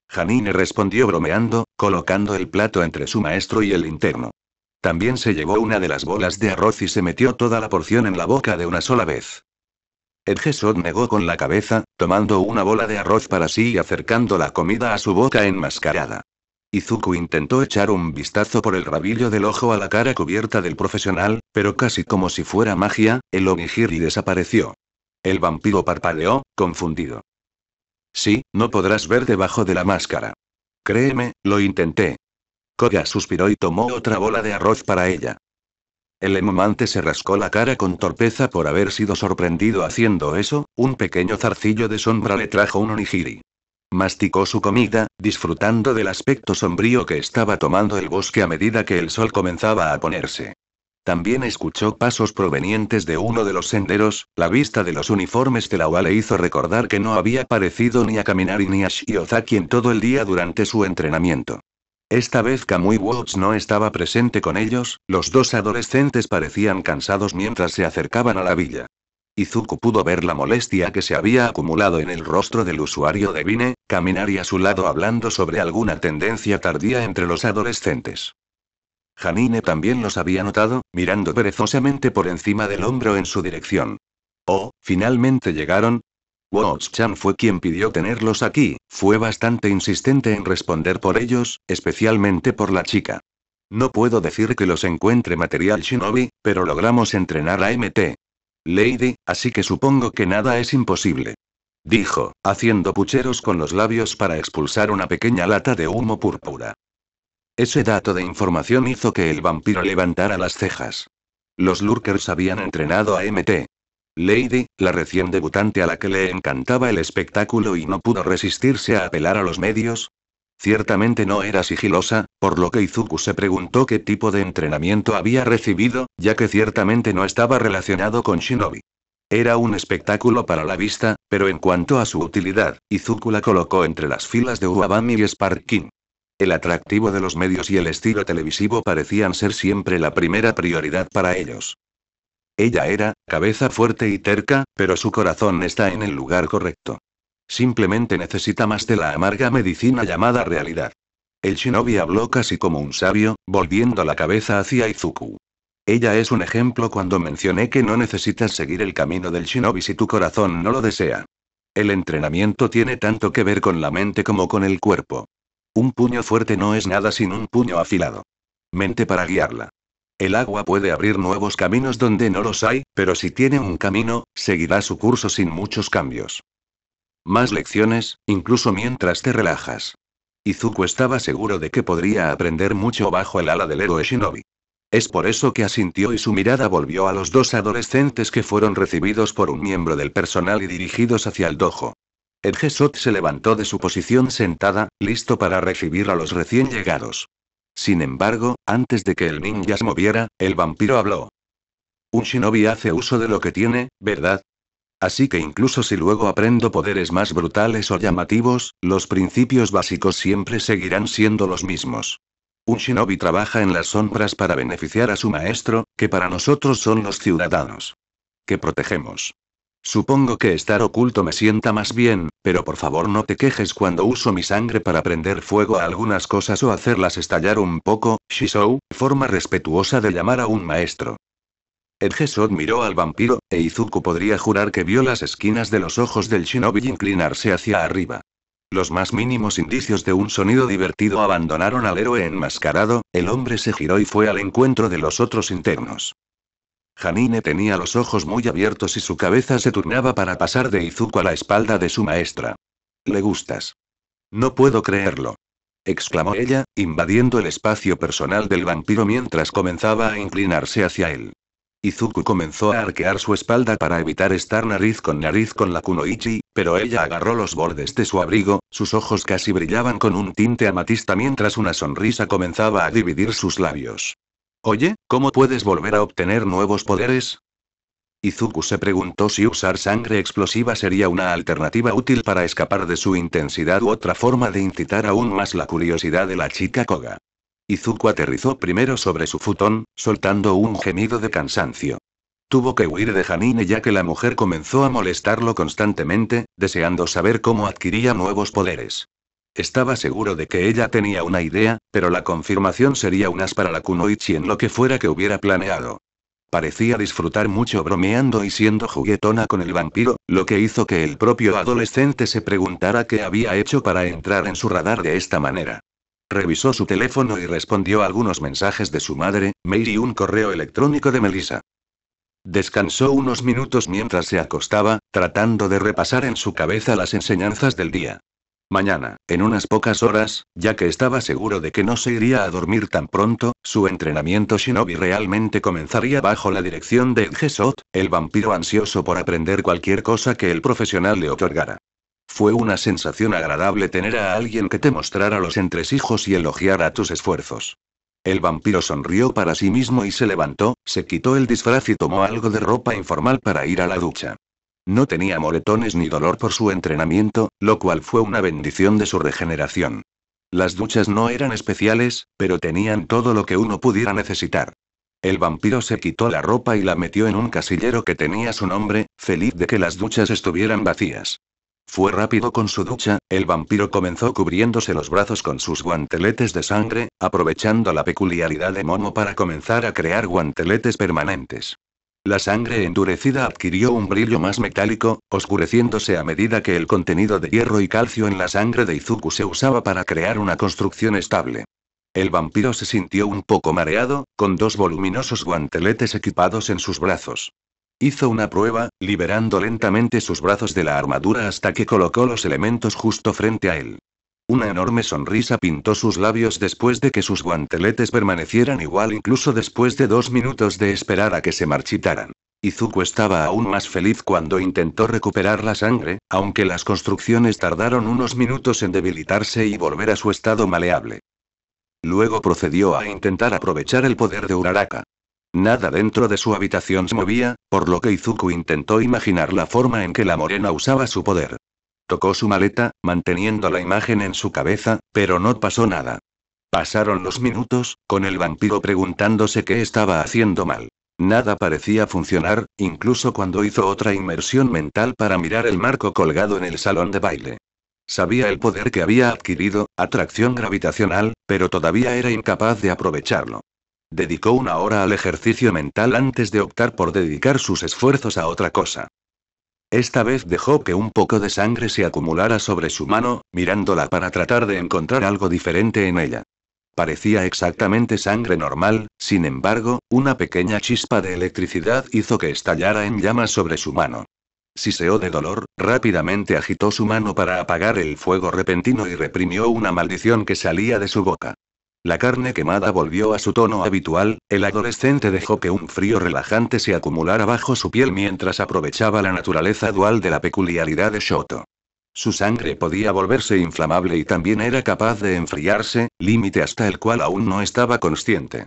A: Janine respondió bromeando, colocando el plato entre su maestro y el interno. También se llevó una de las bolas de arroz y se metió toda la porción en la boca de una sola vez. Edgesot negó con la cabeza, tomando una bola de arroz para sí y acercando la comida a su boca enmascarada. Izuku intentó echar un vistazo por el rabillo del ojo a la cara cubierta del profesional, pero casi como si fuera magia, el onigiri desapareció. El vampiro parpadeó, confundido. Sí, no podrás ver debajo de la máscara. Créeme, lo intenté. Koga suspiró y tomó otra bola de arroz para ella. El emomante se rascó la cara con torpeza por haber sido sorprendido haciendo eso. Un pequeño zarcillo de sombra le trajo un onigiri. Masticó su comida, disfrutando del aspecto sombrío que estaba tomando el bosque a medida que el sol comenzaba a ponerse. También escuchó pasos provenientes de uno de los senderos. La vista de los uniformes de la UA le hizo recordar que no había parecido ni a Kaminari ni a Shiozaki en todo el día durante su entrenamiento. Esta vez Kamui Woods no estaba presente con ellos. Los dos adolescentes parecían cansados mientras se acercaban a la villa. Izuku pudo ver la molestia que se había acumulado en el rostro del usuario de Vine, Kaminari a su lado hablando sobre alguna tendencia tardía entre los adolescentes. Janine también los había notado, mirando perezosamente por encima del hombro en su dirección. Oh, finalmente llegaron. Woods-chan fue quien pidió tenerlos aquí, fue bastante insistente en responder por ellos, especialmente por la chica. No puedo decir que los encuentre material shinobi, pero logramos entrenar a MT. Lady, así que supongo que nada es imposible. Dijo, haciendo pucheros con los labios para expulsar una pequeña lata de humo púrpura. Ese dato de información hizo que el vampiro levantara las cejas. Los lurkers habían entrenado a MT. Lady, la recién debutante a la que le encantaba el espectáculo y no pudo resistirse a apelar a los medios. Ciertamente no era sigilosa, por lo que Izuku se preguntó qué tipo de entrenamiento había recibido, ya que ciertamente no estaba relacionado con Shinobi. Era un espectáculo para la vista, pero en cuanto a su utilidad, Izuku la colocó entre las filas de Uabami y Sparking. El atractivo de los medios y el estilo televisivo parecían ser siempre la primera prioridad para ellos. Ella era, cabeza fuerte y terca, pero su corazón está en el lugar correcto. Simplemente necesita más de la amarga medicina llamada realidad. El shinobi habló casi como un sabio, volviendo la cabeza hacia Izuku. Ella es un ejemplo cuando mencioné que no necesitas seguir el camino del shinobi si tu corazón no lo desea. El entrenamiento tiene tanto que ver con la mente como con el cuerpo. Un puño fuerte no es nada sin un puño afilado. Mente para guiarla. El agua puede abrir nuevos caminos donde no los hay, pero si tiene un camino, seguirá su curso sin muchos cambios. Más lecciones, incluso mientras te relajas. Izuku estaba seguro de que podría aprender mucho bajo el ala del héroe shinobi. Es por eso que asintió y su mirada volvió a los dos adolescentes que fueron recibidos por un miembro del personal y dirigidos hacia el dojo. Edgesot se levantó de su posición sentada, listo para recibir a los recién llegados. Sin embargo, antes de que el ninja se moviera, el vampiro habló. Un shinobi hace uso de lo que tiene, ¿verdad? Así que incluso si luego aprendo poderes más brutales o llamativos, los principios básicos siempre seguirán siendo los mismos. Un shinobi trabaja en las sombras para beneficiar a su maestro, que para nosotros son los ciudadanos que protegemos. Supongo que estar oculto me sienta más bien, pero por favor no te quejes cuando uso mi sangre para prender fuego a algunas cosas o hacerlas estallar un poco, Shizou, forma respetuosa de llamar a un maestro. Edgesot miró al vampiro, e Izuku podría jurar que vio las esquinas de los ojos del shinobi inclinarse hacia arriba. Los más mínimos indicios de un sonido divertido abandonaron al héroe enmascarado. El hombre se giró y fue al encuentro de los otros internos. Janine tenía los ojos muy abiertos y su cabeza se turnaba para pasar de Izuku a la espalda de su maestra. «¿Le gustas?» «No puedo creerlo», exclamó ella, invadiendo el espacio personal del vampiro mientras comenzaba a inclinarse hacia él. Izuku comenzó a arquear su espalda para evitar estar nariz con la kunoichi, pero ella agarró los bordes de su abrigo, sus ojos casi brillaban con un tinte amatista mientras una sonrisa comenzaba a dividir sus labios. Oye, ¿cómo puedes volver a obtener nuevos poderes? Izuku se preguntó si usar sangre explosiva sería una alternativa útil para escapar de su intensidad u otra forma de incitar aún más la curiosidad de la chica Koga. Izuku aterrizó primero sobre su futón, soltando un gemido de cansancio. Tuvo que huir de Janine ya que la mujer comenzó a molestarlo constantemente, deseando saber cómo adquiría nuevos poderes. Estaba seguro de que ella tenía una idea, pero la confirmación sería un as para la kunoichi en lo que fuera que hubiera planeado. Parecía disfrutar mucho bromeando y siendo juguetona con el vampiro, lo que hizo que el propio adolescente se preguntara qué había hecho para entrar en su radar de esta manera. Revisó su teléfono y respondió a algunos mensajes de su madre, Mei y un correo electrónico de Melissa. Descansó unos minutos mientras se acostaba, tratando de repasar en su cabeza las enseñanzas del día. Mañana, en unas pocas horas, ya que estaba seguro de que no se iría a dormir tan pronto, su entrenamiento shinobi realmente comenzaría bajo la dirección de Gesot, el vampiro ansioso por aprender cualquier cosa que el profesional le otorgara. Fue una sensación agradable tener a alguien que te mostrara los entresijos y elogiara tus esfuerzos. El vampiro sonrió para sí mismo y se levantó, se quitó el disfraz y tomó algo de ropa informal para ir a la ducha. No tenía moretones ni dolor por su entrenamiento, lo cual fue una bendición de su regeneración. Las duchas no eran especiales, pero tenían todo lo que uno pudiera necesitar. El vampiro se quitó la ropa y la metió en un casillero que tenía su nombre, feliz de que las duchas estuvieran vacías. Fue rápido con su ducha, el vampiro comenzó cubriéndose los brazos con sus guanteletes de sangre, aprovechando la peculiaridad de Momo para comenzar a crear guanteletes permanentes. La sangre endurecida adquirió un brillo más metálico, oscureciéndose a medida que el contenido de hierro y calcio en la sangre de Izuku se usaba para crear una construcción estable. El vampiro se sintió un poco mareado, con dos voluminosos guanteletes equipados en sus brazos. Hizo una prueba, liberando lentamente sus brazos de la armadura hasta que colocó los elementos justo frente a él. Una enorme sonrisa pintó sus labios después de que sus guanteletes permanecieran igual incluso después de 2 minutos de esperar a que se marchitaran. Izuku estaba aún más feliz cuando intentó recuperar la sangre, aunque las construcciones tardaron unos minutos en debilitarse y volver a su estado maleable. Luego procedió a intentar aprovechar el poder de Uraraka. Nada dentro de su habitación se movía, por lo que Izuku intentó imaginar la forma en que la morena usaba su poder. Tocó su maleta, manteniendo la imagen en su cabeza, pero no pasó nada. Pasaron los minutos, con el vampiro preguntándose qué estaba haciendo mal. Nada parecía funcionar, incluso cuando hizo otra inmersión mental para mirar el marco colgado en el salón de baile. Sabía el poder que había adquirido, atracción gravitacional, pero todavía era incapaz de aprovecharlo. Dedicó 1 hora al ejercicio mental antes de optar por dedicar sus esfuerzos a otra cosa. Esta vez dejó que un poco de sangre se acumulara sobre su mano, mirándola para tratar de encontrar algo diferente en ella. Parecía exactamente sangre normal, sin embargo, una pequeña chispa de electricidad hizo que estallara en llamas sobre su mano. Siseó de dolor, rápidamente agitó su mano para apagar el fuego repentino y reprimió una maldición que salía de su boca. La carne quemada volvió a su tono habitual, el adolescente dejó que un frío relajante se acumulara bajo su piel mientras aprovechaba la naturaleza dual de la peculiaridad de Shoto. Su sangre podía volverse inflamable y también era capaz de enfriarse, límite hasta el cual aún no estaba consciente.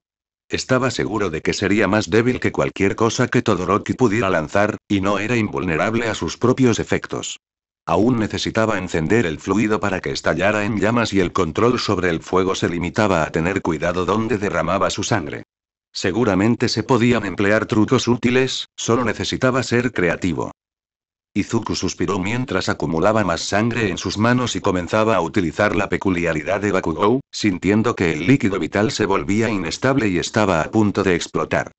A: Estaba seguro de que sería más débil que cualquier cosa que Todoroki pudiera lanzar, y no era invulnerable a sus propios efectos. Aún necesitaba encender el fluido para que estallara en llamas y el control sobre el fuego se limitaba a tener cuidado donde derramaba su sangre. Seguramente se podían emplear trucos útiles, solo necesitaba ser creativo. Izuku suspiró mientras acumulaba más sangre en sus manos y comenzaba a utilizar la peculiaridad de Bakugou, sintiendo que el líquido vital se volvía inestable y estaba a punto de explotar.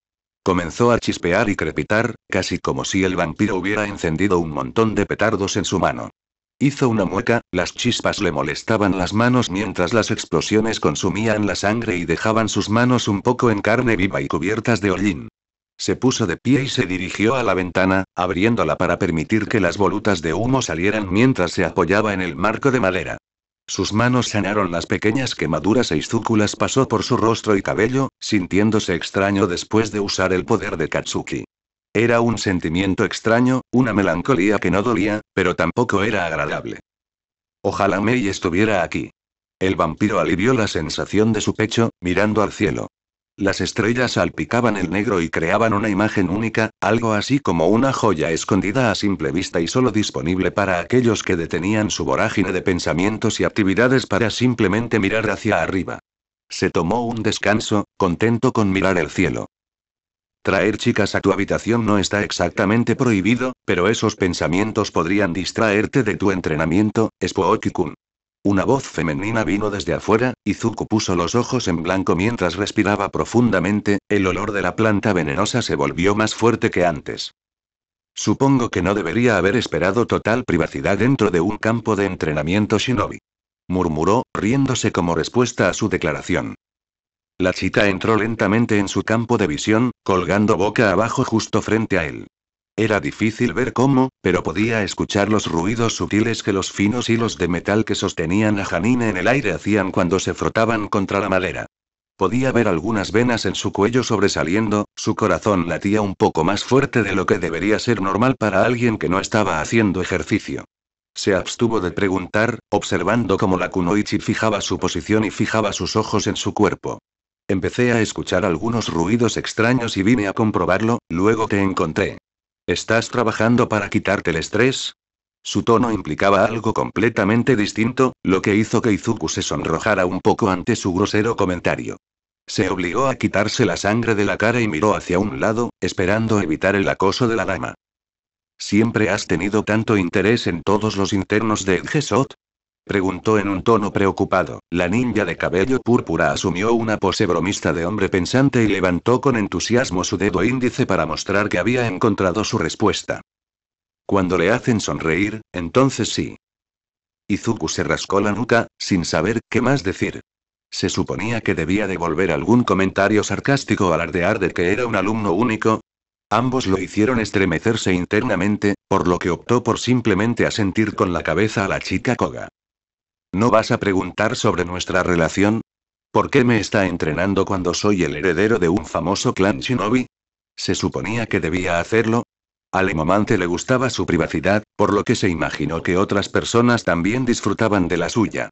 A: Comenzó a chispear y crepitar, casi como si el vampiro hubiera encendido un montón de petardos en su mano. Hizo una mueca, las chispas le molestaban las manos mientras las explosiones consumían la sangre y dejaban sus manos un poco en carne viva y cubiertas de hollín. Se puso de pie y se dirigió a la ventana, abriéndola para permitir que las volutas de humo salieran mientras se apoyaba en el marco de madera. Sus manos sanaron las pequeñas quemaduras e Izuku las pasó por su rostro y cabello, sintiéndose extraño después de usar el poder de Katsuki. Era un sentimiento extraño, una melancolía que no dolía, pero tampoco era agradable. Ojalá Mei estuviera aquí. El vampiro alivió la sensación de su pecho, mirando al cielo. Las estrellas salpicaban el negro y creaban una imagen única, algo así como una joya escondida a simple vista y solo disponible para aquellos que detenían su vorágine de pensamientos y actividades para simplemente mirar hacia arriba. Se tomó un descanso, contento con mirar el cielo. Traer chicas a tu habitación no está exactamente prohibido, pero esos pensamientos podrían distraerte de tu entrenamiento, Spooky-kun. Una voz femenina vino desde afuera, y Izuku puso los ojos en blanco mientras respiraba profundamente, el olor de la planta venenosa se volvió más fuerte que antes. Supongo que no debería haber esperado total privacidad dentro de un campo de entrenamiento shinobi. Murmuró, riéndose como respuesta a su declaración. La chica entró lentamente en su campo de visión, colgando boca abajo justo frente a él. Era difícil ver cómo, pero podía escuchar los ruidos sutiles que los finos hilos de metal que sostenían a Janine en el aire hacían cuando se frotaban contra la madera. Podía ver algunas venas en su cuello sobresaliendo, su corazón latía un poco más fuerte de lo que debería ser normal para alguien que no estaba haciendo ejercicio. Se abstuvo de preguntar, observando cómo la kunoichi fijaba su posición y fijaba sus ojos en su cuerpo. Empecé a escuchar algunos ruidos extraños y vine a comprobarlo, luego te encontré. ¿Estás trabajando para quitarte el estrés? Su tono implicaba algo completamente distinto, lo que hizo que Izuku se sonrojara un poco ante su grosero comentario. Se obligó a quitarse la sangre de la cara y miró hacia un lado, esperando evitar el acoso de la dama. ¿Siempre has tenido tanto interés en todos los internos de Edgesot? Preguntó en un tono preocupado. La ninja de cabello púrpura asumió una pose bromista de hombre pensante y levantó con entusiasmo su dedo índice para mostrar que había encontrado su respuesta. Cuando le hacen sonreír, entonces sí. Izuku se rascó la nuca, sin saber qué más decir. Se suponía que debía devolver algún comentario sarcástico o alardear de que era un alumno único. Ambos lo hicieron estremecerse internamente, por lo que optó por simplemente asentir con la cabeza a la chica Koga. ¿No vas a preguntar sobre nuestra relación? ¿Por qué me está entrenando cuando soy el heredero de un famoso clan shinobi? ¿Se suponía que debía hacerlo? Al emomante le gustaba su privacidad, por lo que se imaginó que otras personas también disfrutaban de la suya.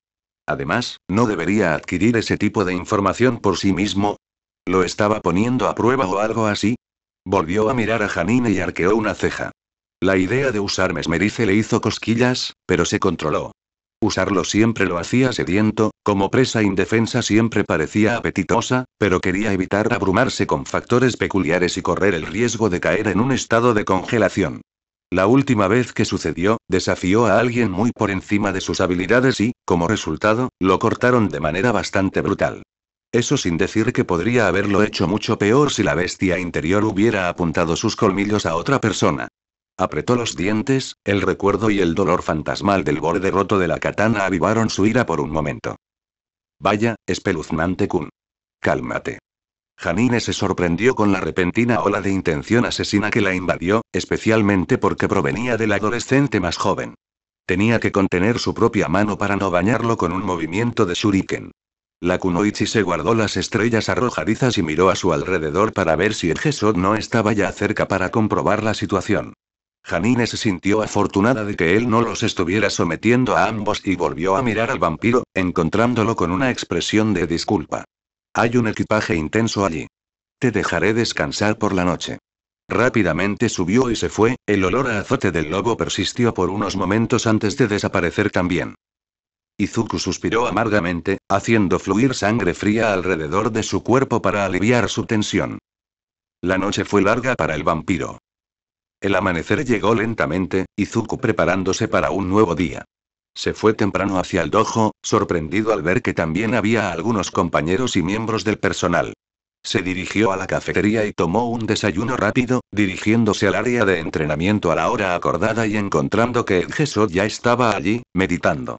A: Además, ¿no debería adquirir ese tipo de información por sí mismo? ¿Lo estaba poniendo a prueba o algo así? Volvió a mirar a Janine y arqueó una ceja. La idea de usar mesmerice le hizo cosquillas, pero se controló. Usarlo siempre lo hacía sediento, como presa indefensa siempre parecía apetitosa, pero quería evitar abrumarse con factores peculiares y correr el riesgo de caer en un estado de congelación. La última vez que sucedió, desafió a alguien muy por encima de sus habilidades y, como resultado, lo cortaron de manera bastante brutal. Eso sin decir que podría haberlo hecho mucho peor si la bestia interior hubiera apuntado sus colmillos a otra persona. Apretó los dientes, el recuerdo y el dolor fantasmal del borde roto de la katana avivaron su ira por un momento. Vaya, espeluznante Kun. Cálmate. Janine se sorprendió con la repentina ola de intención asesina que la invadió, especialmente porque provenía del adolescente más joven. Tenía que contener su propia mano para no bañarlo con un movimiento de shuriken. La kunoichi se guardó las estrellas arrojadizas y miró a su alrededor para ver si Edgesot no estaba ya cerca para comprobar la situación. Janine se sintió afortunada de que él no los estuviera sometiendo a ambos y volvió a mirar al vampiro, encontrándolo con una expresión de disculpa. Hay un equipaje intenso allí. Te dejaré descansar por la noche. Rápidamente subió y se fue, el olor a azote del lobo persistió por unos momentos antes de desaparecer también. Izuku suspiró amargamente, haciendo fluir sangre fría alrededor de su cuerpo para aliviar su tensión. La noche fue larga para el vampiro. El amanecer llegó lentamente, Izuku preparándose para un nuevo día. Se fue temprano hacia el dojo, sorprendido al ver que también había algunos compañeros y miembros del personal. Se dirigió a la cafetería y tomó un desayuno rápido, dirigiéndose al área de entrenamiento a la hora acordada y encontrando que Edgesot ya estaba allí, meditando.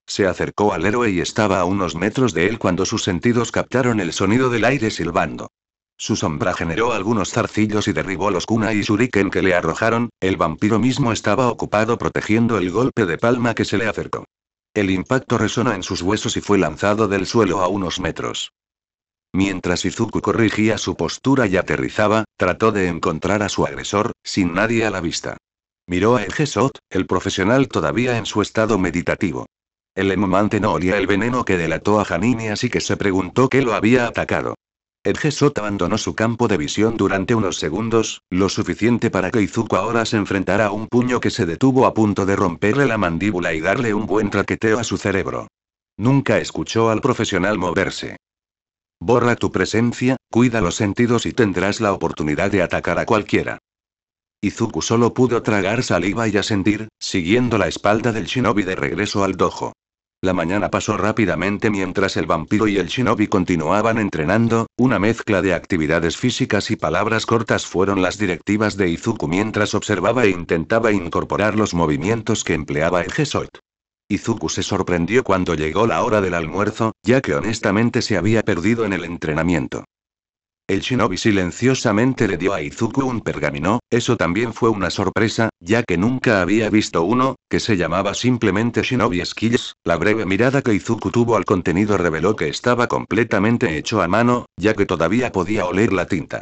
A: Se acercó al héroe y estaba a unos metros de él cuando sus sentidos captaron el sonido del aire silbando. Su sombra generó algunos zarcillos y derribó los kunai y shuriken que le arrojaron, el vampiro mismo estaba ocupado protegiendo el golpe de palma que se le acercó. El impacto resonó en sus huesos y fue lanzado del suelo a unos metros. Mientras Izuku corrigía su postura y aterrizaba, trató de encontrar a su agresor, sin nadie a la vista. Miró a Edgesot, el profesional todavía en su estado meditativo. El emomante no olía el veneno que delató a Hanini, así que se preguntó qué lo había atacado. Edgesot abandonó su campo de visión durante unos segundos, lo suficiente para que Izuku ahora se enfrentara a un puño que se detuvo a punto de romperle la mandíbula y darle un buen traqueteo a su cerebro. Nunca escuchó al profesional moverse. Borra tu presencia, cuida los sentidos y tendrás la oportunidad de atacar a cualquiera. Izuku solo pudo tragar saliva y asentir, siguiendo la espalda del shinobi de regreso al dojo. La mañana pasó rápidamente mientras el vampiro y el shinobi continuaban entrenando, una mezcla de actividades físicas y palabras cortas fueron las directivas de Izuku mientras observaba e intentaba incorporar los movimientos que empleaba Edgesot. Izuku se sorprendió cuando llegó la hora del almuerzo, ya que honestamente se había perdido en el entrenamiento. El shinobi silenciosamente le dio a Izuku un pergamino, eso también fue una sorpresa, ya que nunca había visto uno, que se llamaba simplemente Shinobi Skills. La breve mirada que Izuku tuvo al contenido reveló que estaba completamente hecho a mano, ya que todavía podía oler la tinta.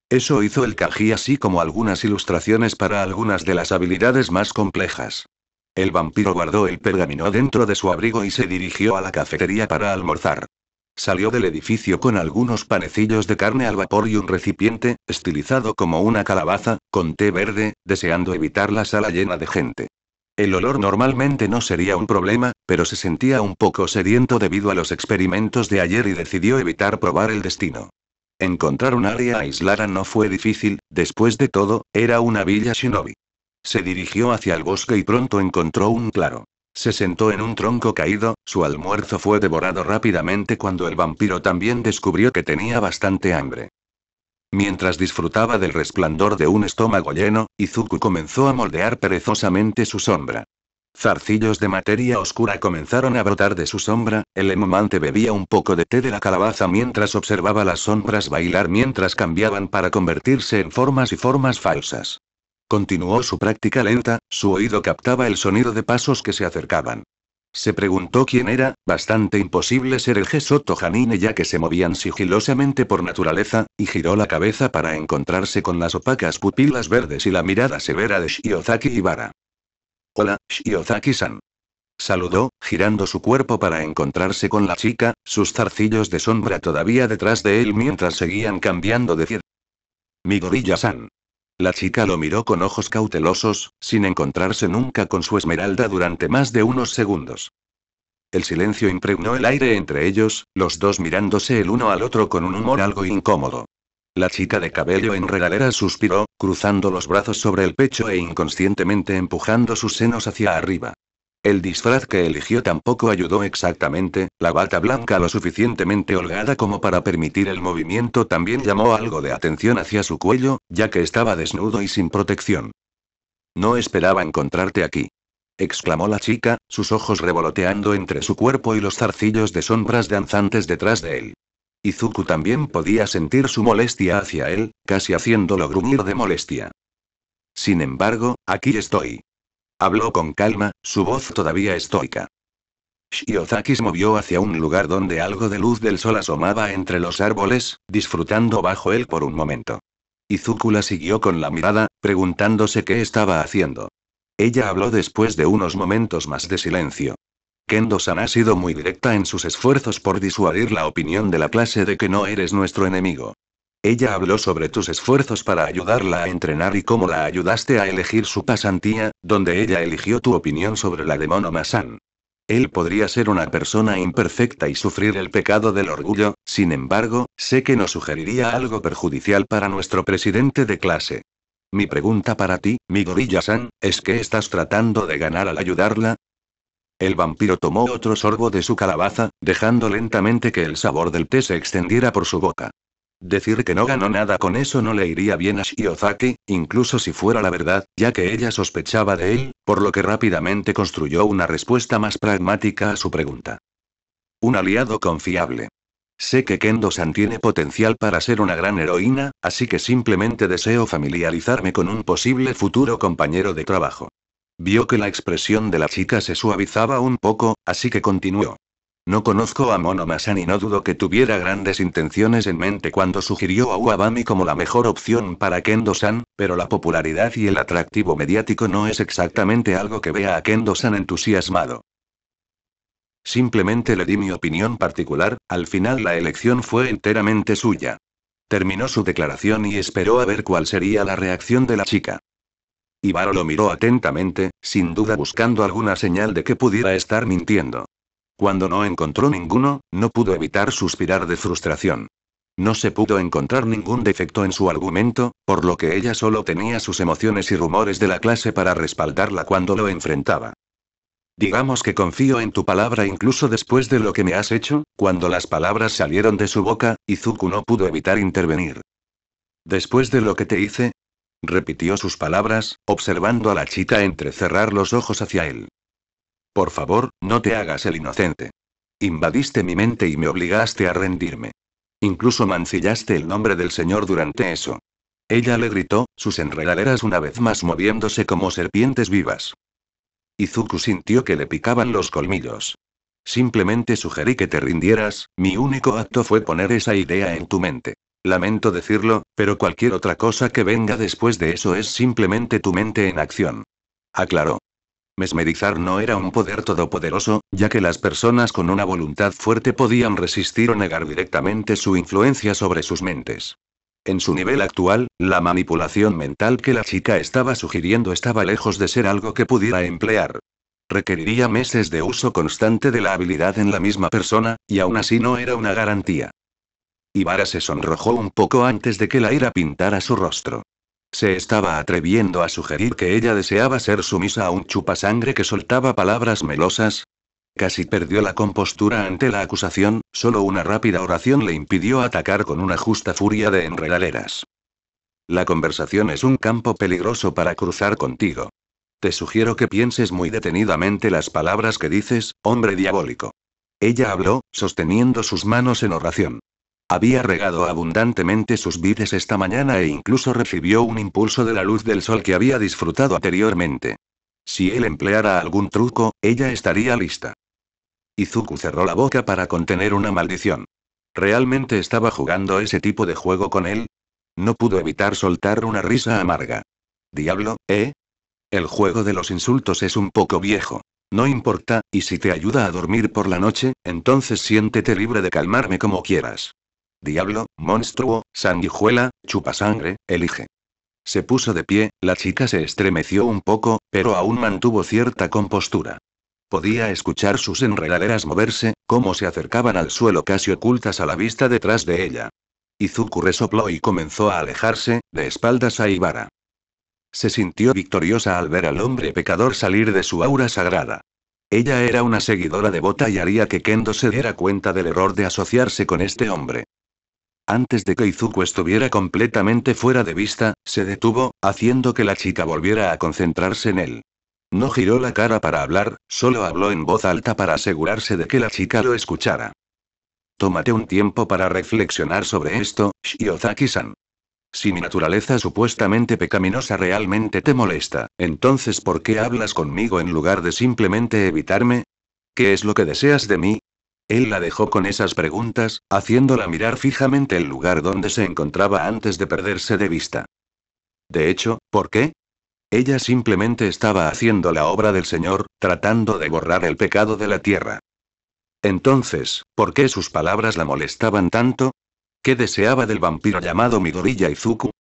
A: Eso hizo el kanji así como algunas ilustraciones para algunas de las habilidades más complejas. El vampiro guardó el pergamino dentro de su abrigo y se dirigió a la cafetería para almorzar. Salió del edificio con algunos panecillos de carne al vapor y un recipiente, estilizado como una calabaza, con té verde, deseando evitar la sala llena de gente. El olor normalmente no sería un problema, pero se sentía un poco sediento debido a los experimentos de ayer y decidió evitar probar el destino. Encontrar un área aislada no fue difícil, después de todo, era una villa shinobi. Se dirigió hacia el bosque y pronto encontró un claro. Se sentó en un tronco caído, su almuerzo fue devorado rápidamente cuando el vampiro también descubrió que tenía bastante hambre. Mientras disfrutaba del resplandor de un estómago lleno, Izuku comenzó a moldear perezosamente su sombra. Zarcillos de materia oscura comenzaron a brotar de su sombra, el emomante bebía un poco de té de la calabaza mientras observaba las sombras bailar mientras cambiaban para convertirse en formas y formas falsas. Continuó su práctica lenta, su oído captaba el sonido de pasos que se acercaban. Se preguntó quién era, bastante imposible ser el Gesoto Hanine ya que se movían sigilosamente por naturaleza, y giró la cabeza para encontrarse con las opacas pupilas verdes y la mirada severa de Shiozaki Ibara. Hola, Shiozaki-san. Saludó, girando su cuerpo para encontrarse con la chica, sus zarcillos de sombra todavía detrás de él mientras seguían cambiando de cielo. Midoriya-san. La chica lo miró con ojos cautelosos, sin encontrarse nunca con su esmeralda durante más de unos segundos. El silencio impregnó el aire entre ellos, los dos mirándose el uno al otro con un humor algo incómodo. La chica de cabello enredadera suspiró, cruzando los brazos sobre el pecho e inconscientemente empujando sus senos hacia arriba. El disfraz que eligió tampoco ayudó exactamente, la bata blanca lo suficientemente holgada como para permitir el movimiento también llamó algo de atención hacia su cuello, ya que estaba desnudo y sin protección. No esperaba encontrarte aquí. Exclamó la chica, sus ojos revoloteando entre su cuerpo y los zarcillos de sombras danzantes detrás de él. Izuku también podía sentir su molestia hacia él, casi haciéndolo gruñir de molestia. Sin embargo, aquí estoy. Habló con calma, su voz todavía estoica. Shiozaki se movió hacia un lugar donde algo de luz del sol asomaba entre los árboles, disfrutando bajo él por un momento. Izuku la siguió con la mirada, preguntándose qué estaba haciendo. Ella habló después de unos momentos más de silencio. Kendo-san ha sido muy directa en sus esfuerzos por disuadir la opinión de la clase de que no eres nuestro enemigo. Ella habló sobre tus esfuerzos para ayudarla a entrenar y cómo la ayudaste a elegir su pasantía, donde ella eligió tu opinión sobre la de Monoma-san. Él podría ser una persona imperfecta y sufrir el pecado del orgullo, sin embargo, sé que no sugeriría algo perjudicial para nuestro presidente de clase. Mi pregunta para ti, Midoriya-san, es ¿qué estás tratando de ganar al ayudarla? El vampiro tomó otro sorbo de su calabaza, dejando lentamente que el sabor del té se extendiera por su boca. Decir que no ganó nada con eso no le iría bien a Shiozaki, incluso si fuera la verdad, ya que ella sospechaba de él, por lo que rápidamente construyó una respuesta más pragmática a su pregunta. Un aliado confiable. Sé que Kendo-san tiene potencial para ser una gran heroína, así que simplemente deseo familiarizarme con un posible futuro compañero de trabajo. Vio que la expresión de la chica se suavizaba un poco, así que continuó. No conozco a Monomasa y no dudo que tuviera grandes intenciones en mente cuando sugirió a Uabami como la mejor opción para Kendo-san, pero la popularidad y el atractivo mediático no es exactamente algo que vea a Kendo-san entusiasmado. Simplemente le di mi opinión particular, al final la elección fue enteramente suya. Terminó su declaración y esperó a ver cuál sería la reacción de la chica. Ibaro lo miró atentamente, sin duda buscando alguna señal de que pudiera estar mintiendo. Cuando no encontró ninguno, no pudo evitar suspirar de frustración. No se pudo encontrar ningún defecto en su argumento, por lo que ella solo tenía sus emociones y rumores de la clase para respaldarla cuando lo enfrentaba. Digamos que confío en tu palabra incluso después de lo que me has hecho. Cuando las palabras salieron de su boca, Izuku no pudo evitar intervenir. ¿Después de lo que te hice? Repitió sus palabras, observando a la chica entrecerrar los ojos hacia él. Por favor, no te hagas el inocente. Invadiste mi mente y me obligaste a rendirme. Incluso mancillaste el nombre del Señor durante eso. Ella le gritó, sus enredaderas una vez más moviéndose como serpientes vivas. Izuku sintió que le picaban los colmillos. Simplemente sugerí que te rindieras, mi único acto fue poner esa idea en tu mente. Lamento decirlo, pero cualquier otra cosa que venga después de eso es simplemente tu mente en acción. Aclaró. Mesmerizar no era un poder todopoderoso, ya que las personas con una voluntad fuerte podían resistir o negar directamente su influencia sobre sus mentes. En su nivel actual, la manipulación mental que la chica estaba sugiriendo estaba lejos de ser algo que pudiera emplear. Requeriría meses de uso constante de la habilidad en la misma persona, y aún así no era una garantía. Ibara se sonrojó un poco antes de que la ira pintara su rostro. Se estaba atreviendo a sugerir que ella deseaba ser sumisa a un chupasangre que soltaba palabras melosas. Casi perdió la compostura ante la acusación, solo una rápida oración le impidió atacar con una justa furia de enredaderas. La conversación es un campo peligroso para cruzar contigo. Te sugiero que pienses muy detenidamente las palabras que dices, hombre diabólico. Ella habló, sosteniendo sus manos en oración. Había regado abundantemente sus vides esta mañana e incluso recibió un impulso de la luz del sol que había disfrutado anteriormente. Si él empleara algún truco, ella estaría lista. Izuku cerró la boca para contener una maldición. ¿Realmente estaba jugando ese tipo de juego con él? No pudo evitar soltar una risa amarga. ¿Diablo, eh? El juego de los insultos es un poco viejo. No importa, y si te ayuda a dormir por la noche, entonces siéntete libre de calmarme como quieras. Diablo, monstruo, sanguijuela, chupasangre, elige. Se puso de pie, la chica se estremeció un poco, pero aún mantuvo cierta compostura. Podía escuchar sus enredaderas moverse, como se acercaban al suelo casi ocultas a la vista detrás de ella. Izuku resopló y comenzó a alejarse, de espaldas a Ibara. Se sintió victoriosa al ver al hombre pecador salir de su aura sagrada. Ella era una seguidora devota y haría que Kendo se diera cuenta del error de asociarse con este hombre. Antes de que Izuku estuviera completamente fuera de vista, se detuvo, haciendo que la chica volviera a concentrarse en él. No giró la cara para hablar, solo habló en voz alta para asegurarse de que la chica lo escuchara. Tómate un tiempo para reflexionar sobre esto, Shiozaki-san. Si mi naturaleza supuestamente pecaminosa realmente te molesta, entonces ¿por qué hablas conmigo en lugar de simplemente evitarme? ¿Qué es lo que deseas de mí? Él la dejó con esas preguntas, haciéndola mirar fijamente el lugar donde se encontraba antes de perderse de vista. De hecho, ¿por qué? Ella simplemente estaba haciendo la obra del Señor, tratando de borrar el pecado de la tierra. Entonces, ¿por qué sus palabras la molestaban tanto? ¿Qué deseaba del vampiro llamado Midoriya Izuku?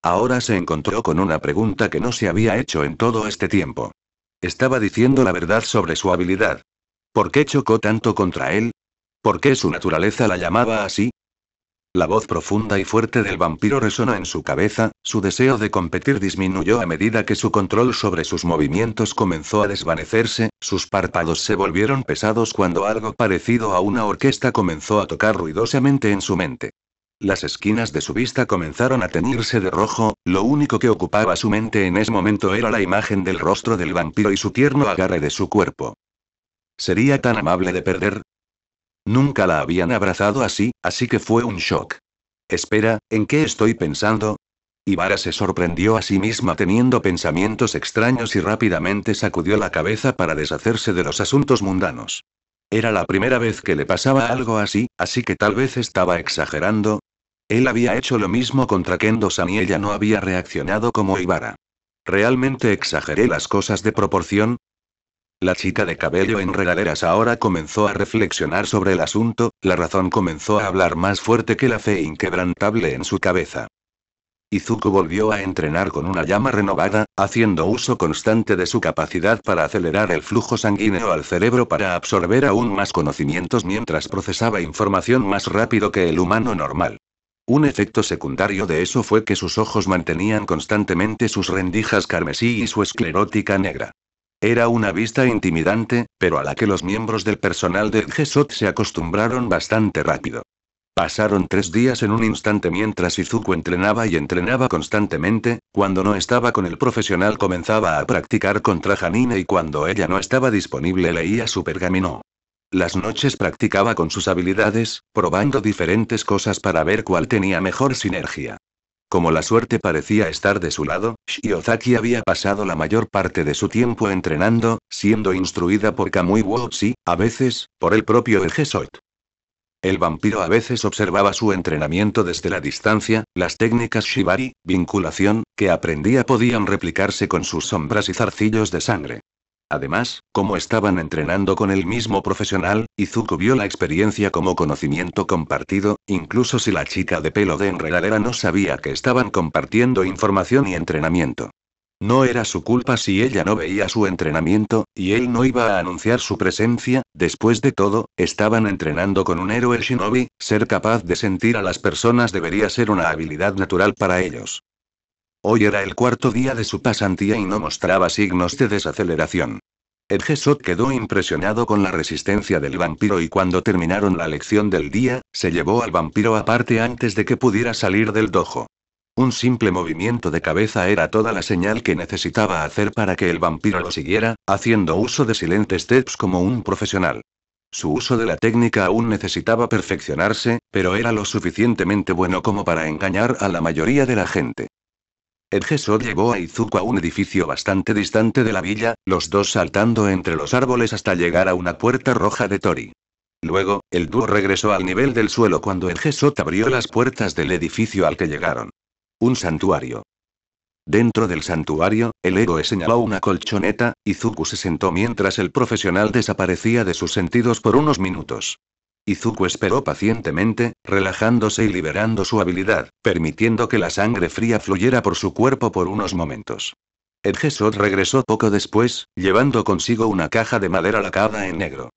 A: Ahora se encontró con una pregunta que no se había hecho en todo este tiempo. Estaba diciendo la verdad sobre su habilidad. ¿Por qué chocó tanto contra él? ¿Por qué su naturaleza la llamaba así? La voz profunda y fuerte del vampiro resonó en su cabeza, su deseo de competir disminuyó a medida que su control sobre sus movimientos comenzó a desvanecerse, sus párpados se volvieron pesados cuando algo parecido a una orquesta comenzó a tocar ruidosamente en su mente. Las esquinas de su vista comenzaron a teñirse de rojo, lo único que ocupaba su mente en ese momento era la imagen del rostro del vampiro y su tierno agarre de su cuerpo. ¿Sería tan amable de perder? Nunca la habían abrazado así que fue un shock. Espera, ¿en qué estoy pensando? Ibara se sorprendió a sí misma teniendo pensamientos extraños y rápidamente sacudió la cabeza para deshacerse de los asuntos mundanos. Era la primera vez que le pasaba algo así que tal vez estaba exagerando. Él había hecho lo mismo contra Kendo-san y ella no había reaccionado como Ibara. ¿Realmente exageré las cosas de proporción? La chica de cabello en regaderas ahora comenzó a reflexionar sobre el asunto, la razón comenzó a hablar más fuerte que la fe inquebrantable en su cabeza. Izuku volvió a entrenar con una llama renovada, haciendo uso constante de su capacidad para acelerar el flujo sanguíneo al cerebro para absorber aún más conocimientos mientras procesaba información más rápido que el humano normal. Un efecto secundario de eso fue que sus ojos mantenían constantemente sus rendijas carmesí y su esclerótica negra. Era una vista intimidante, pero a la que los miembros del personal de Gesot se acostumbraron bastante rápido. Pasaron 3 días en un instante mientras Izuku entrenaba y entrenaba constantemente. Cuando no estaba con el profesional comenzaba a practicar contra Janine y cuando ella no estaba disponible leía su pergamino. Las noches practicaba con sus habilidades, probando diferentes cosas para ver cuál tenía mejor sinergia. Como la suerte parecía estar de su lado, Shiozaki había pasado la mayor parte de su tiempo entrenando, siendo instruida por Kamui Wotsi, a veces, por el propio Gesot. El vampiro a veces observaba su entrenamiento desde la distancia, las técnicas Shibari, vinculación, que aprendía podían replicarse con sus sombras y zarcillos de sangre. Además, como estaban entrenando con el mismo profesional, Izuku vio la experiencia como conocimiento compartido, incluso si la chica de pelo de enredadera no sabía que estaban compartiendo información y entrenamiento. No era su culpa si ella no veía su entrenamiento, y él no iba a anunciar su presencia. Después de todo, estaban entrenando con un héroe shinobi, ser capaz de sentir a las personas debería ser una habilidad natural para ellos. Hoy era el 4.º día de su pasantía y no mostraba signos de desaceleración. El Gesot quedó impresionado con la resistencia del vampiro y cuando terminaron la lección del día, se llevó al vampiro aparte antes de que pudiera salir del dojo. Un simple movimiento de cabeza era toda la señal que necesitaba hacer para que el vampiro lo siguiera, haciendo uso de Silent Steps como un profesional. Su uso de la técnica aún necesitaba perfeccionarse, pero era lo suficientemente bueno como para engañar a la mayoría de la gente. El Gesot llevó a Izuku a un edificio bastante distante de la villa, los dos saltando entre los árboles hasta llegar a una puerta roja de Tori. Luego, el dúo regresó al nivel del suelo cuando el Gesot abrió las puertas del edificio al que llegaron. Un santuario. Dentro del santuario, el héroe señaló una colchoneta, Izuku se sentó mientras el profesional desaparecía de sus sentidos por unos minutos. Izuku esperó pacientemente, relajándose y liberando su habilidad, permitiendo que la sangre fría fluyera por su cuerpo por unos momentos. El Gesot regresó poco después, llevando consigo una caja de madera lacada en negro.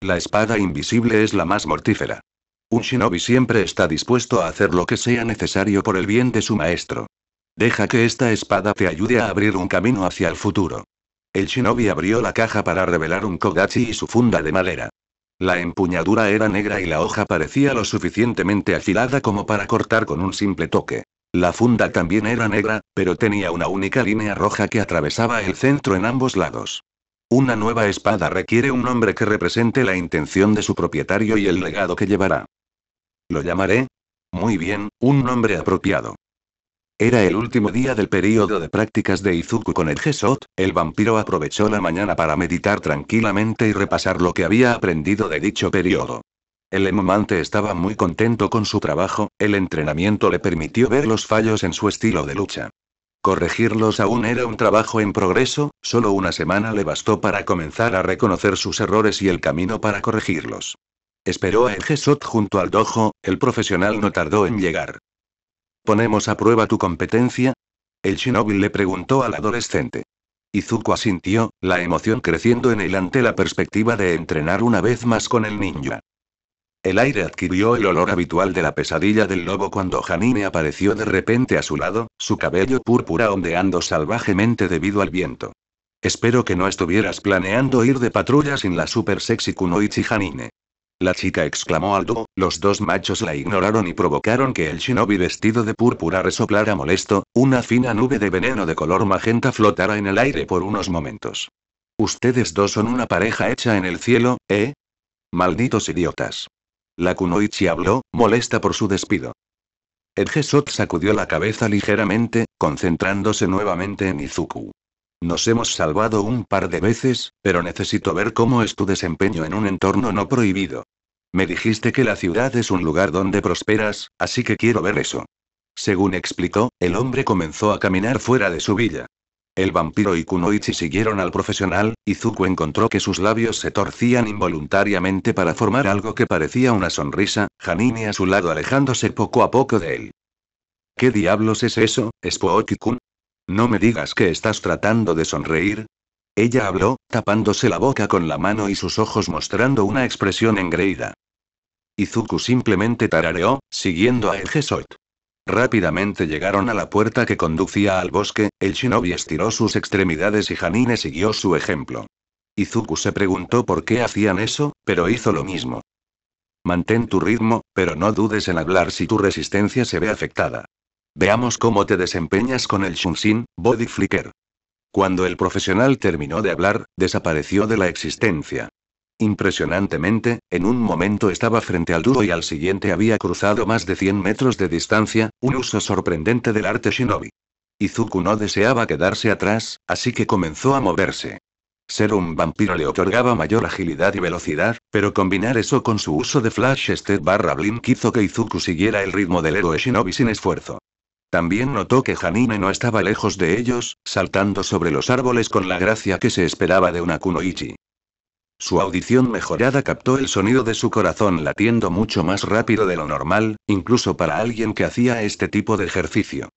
A: La espada invisible es la más mortífera. Un shinobi siempre está dispuesto a hacer lo que sea necesario por el bien de su maestro. Deja que esta espada te ayude a abrir un camino hacia el futuro. El shinobi abrió la caja para revelar un kodachi y su funda de madera. La empuñadura era negra y la hoja parecía lo suficientemente afilada como para cortar con un simple toque. La funda también era negra, pero tenía una única línea roja que atravesaba el centro en ambos lados. Una nueva espada requiere un nombre que represente la intención de su propietario y el legado que llevará. Lo llamaré. Muy bien, un nombre apropiado. Era el último día del período de prácticas de Izuku con el Gesot, el vampiro aprovechó la mañana para meditar tranquilamente y repasar lo que había aprendido de dicho período. El emomante estaba muy contento con su trabajo, el entrenamiento le permitió ver los fallos en su estilo de lucha. Corregirlos aún era un trabajo en progreso, solo una semana le bastó para comenzar a reconocer sus errores y el camino para corregirlos. Esperó a el Gesot junto al dojo, el profesional no tardó en llegar. ¿Ponemos a prueba tu competencia? El shinobi le preguntó al adolescente. Izuku asintió, la emoción creciendo en él ante la perspectiva de entrenar una vez más con el ninja. El aire adquirió el olor habitual de la pesadilla del lobo cuando Janine apareció de repente a su lado, su cabello púrpura ondeando salvajemente debido al viento. Espero que no estuvieras planeando ir de patrulla sin la super sexy kunoichi Janine. La chica exclamó al dúo, los dos machos la ignoraron y provocaron que el shinobi vestido de púrpura resoplara molesto, una fina nube de veneno de color magenta flotara en el aire por unos momentos. Ustedes dos son una pareja hecha en el cielo, ¿eh? Malditos idiotas. La kunoichi habló, molesta por su despido. Edgesot sacudió la cabeza ligeramente, concentrándose nuevamente en Izuku. Nos hemos salvado un par de veces, pero necesito ver cómo es tu desempeño en un entorno no prohibido. Me dijiste que la ciudad es un lugar donde prosperas, así que quiero ver eso. Según explicó, el hombre comenzó a caminar fuera de su villa. El vampiro y Kunoichi siguieron al profesional. Izuku encontró que sus labios se torcían involuntariamente para formar algo que parecía una sonrisa, Janine a su lado alejándose poco a poco de él. ¿Qué diablos es eso, Spooky-kun? No me digas que estás tratando de sonreír. Ella habló, tapándose la boca con la mano y sus ojos mostrando una expresión engreída. Izuku simplemente tarareó, siguiendo a Edgesot. Rápidamente llegaron a la puerta que conducía al bosque. El shinobi estiró sus extremidades y Janine siguió su ejemplo. Izuku se preguntó por qué hacían eso, pero hizo lo mismo. Mantén tu ritmo, pero no dudes en hablar si tu resistencia se ve afectada. Veamos cómo te desempeñas con el Shunshin, Body Flicker. Cuando el profesional terminó de hablar, desapareció de la existencia. Impresionantemente, en un momento estaba frente al dúo y al siguiente había cruzado más de 100 metros de distancia, un uso sorprendente del arte shinobi. Izuku no deseaba quedarse atrás, así que comenzó a moverse. Ser un vampiro le otorgaba mayor agilidad y velocidad, pero combinar eso con su uso de Flash Step / Blink hizo que Izuku siguiera el ritmo del héroe shinobi sin esfuerzo. También notó que Janine no estaba lejos de ellos, saltando sobre los árboles con la gracia que se esperaba de una kunoichi. Su audición mejorada captó el sonido de su corazón latiendo mucho más rápido de lo normal, incluso para alguien que hacía este tipo de ejercicio.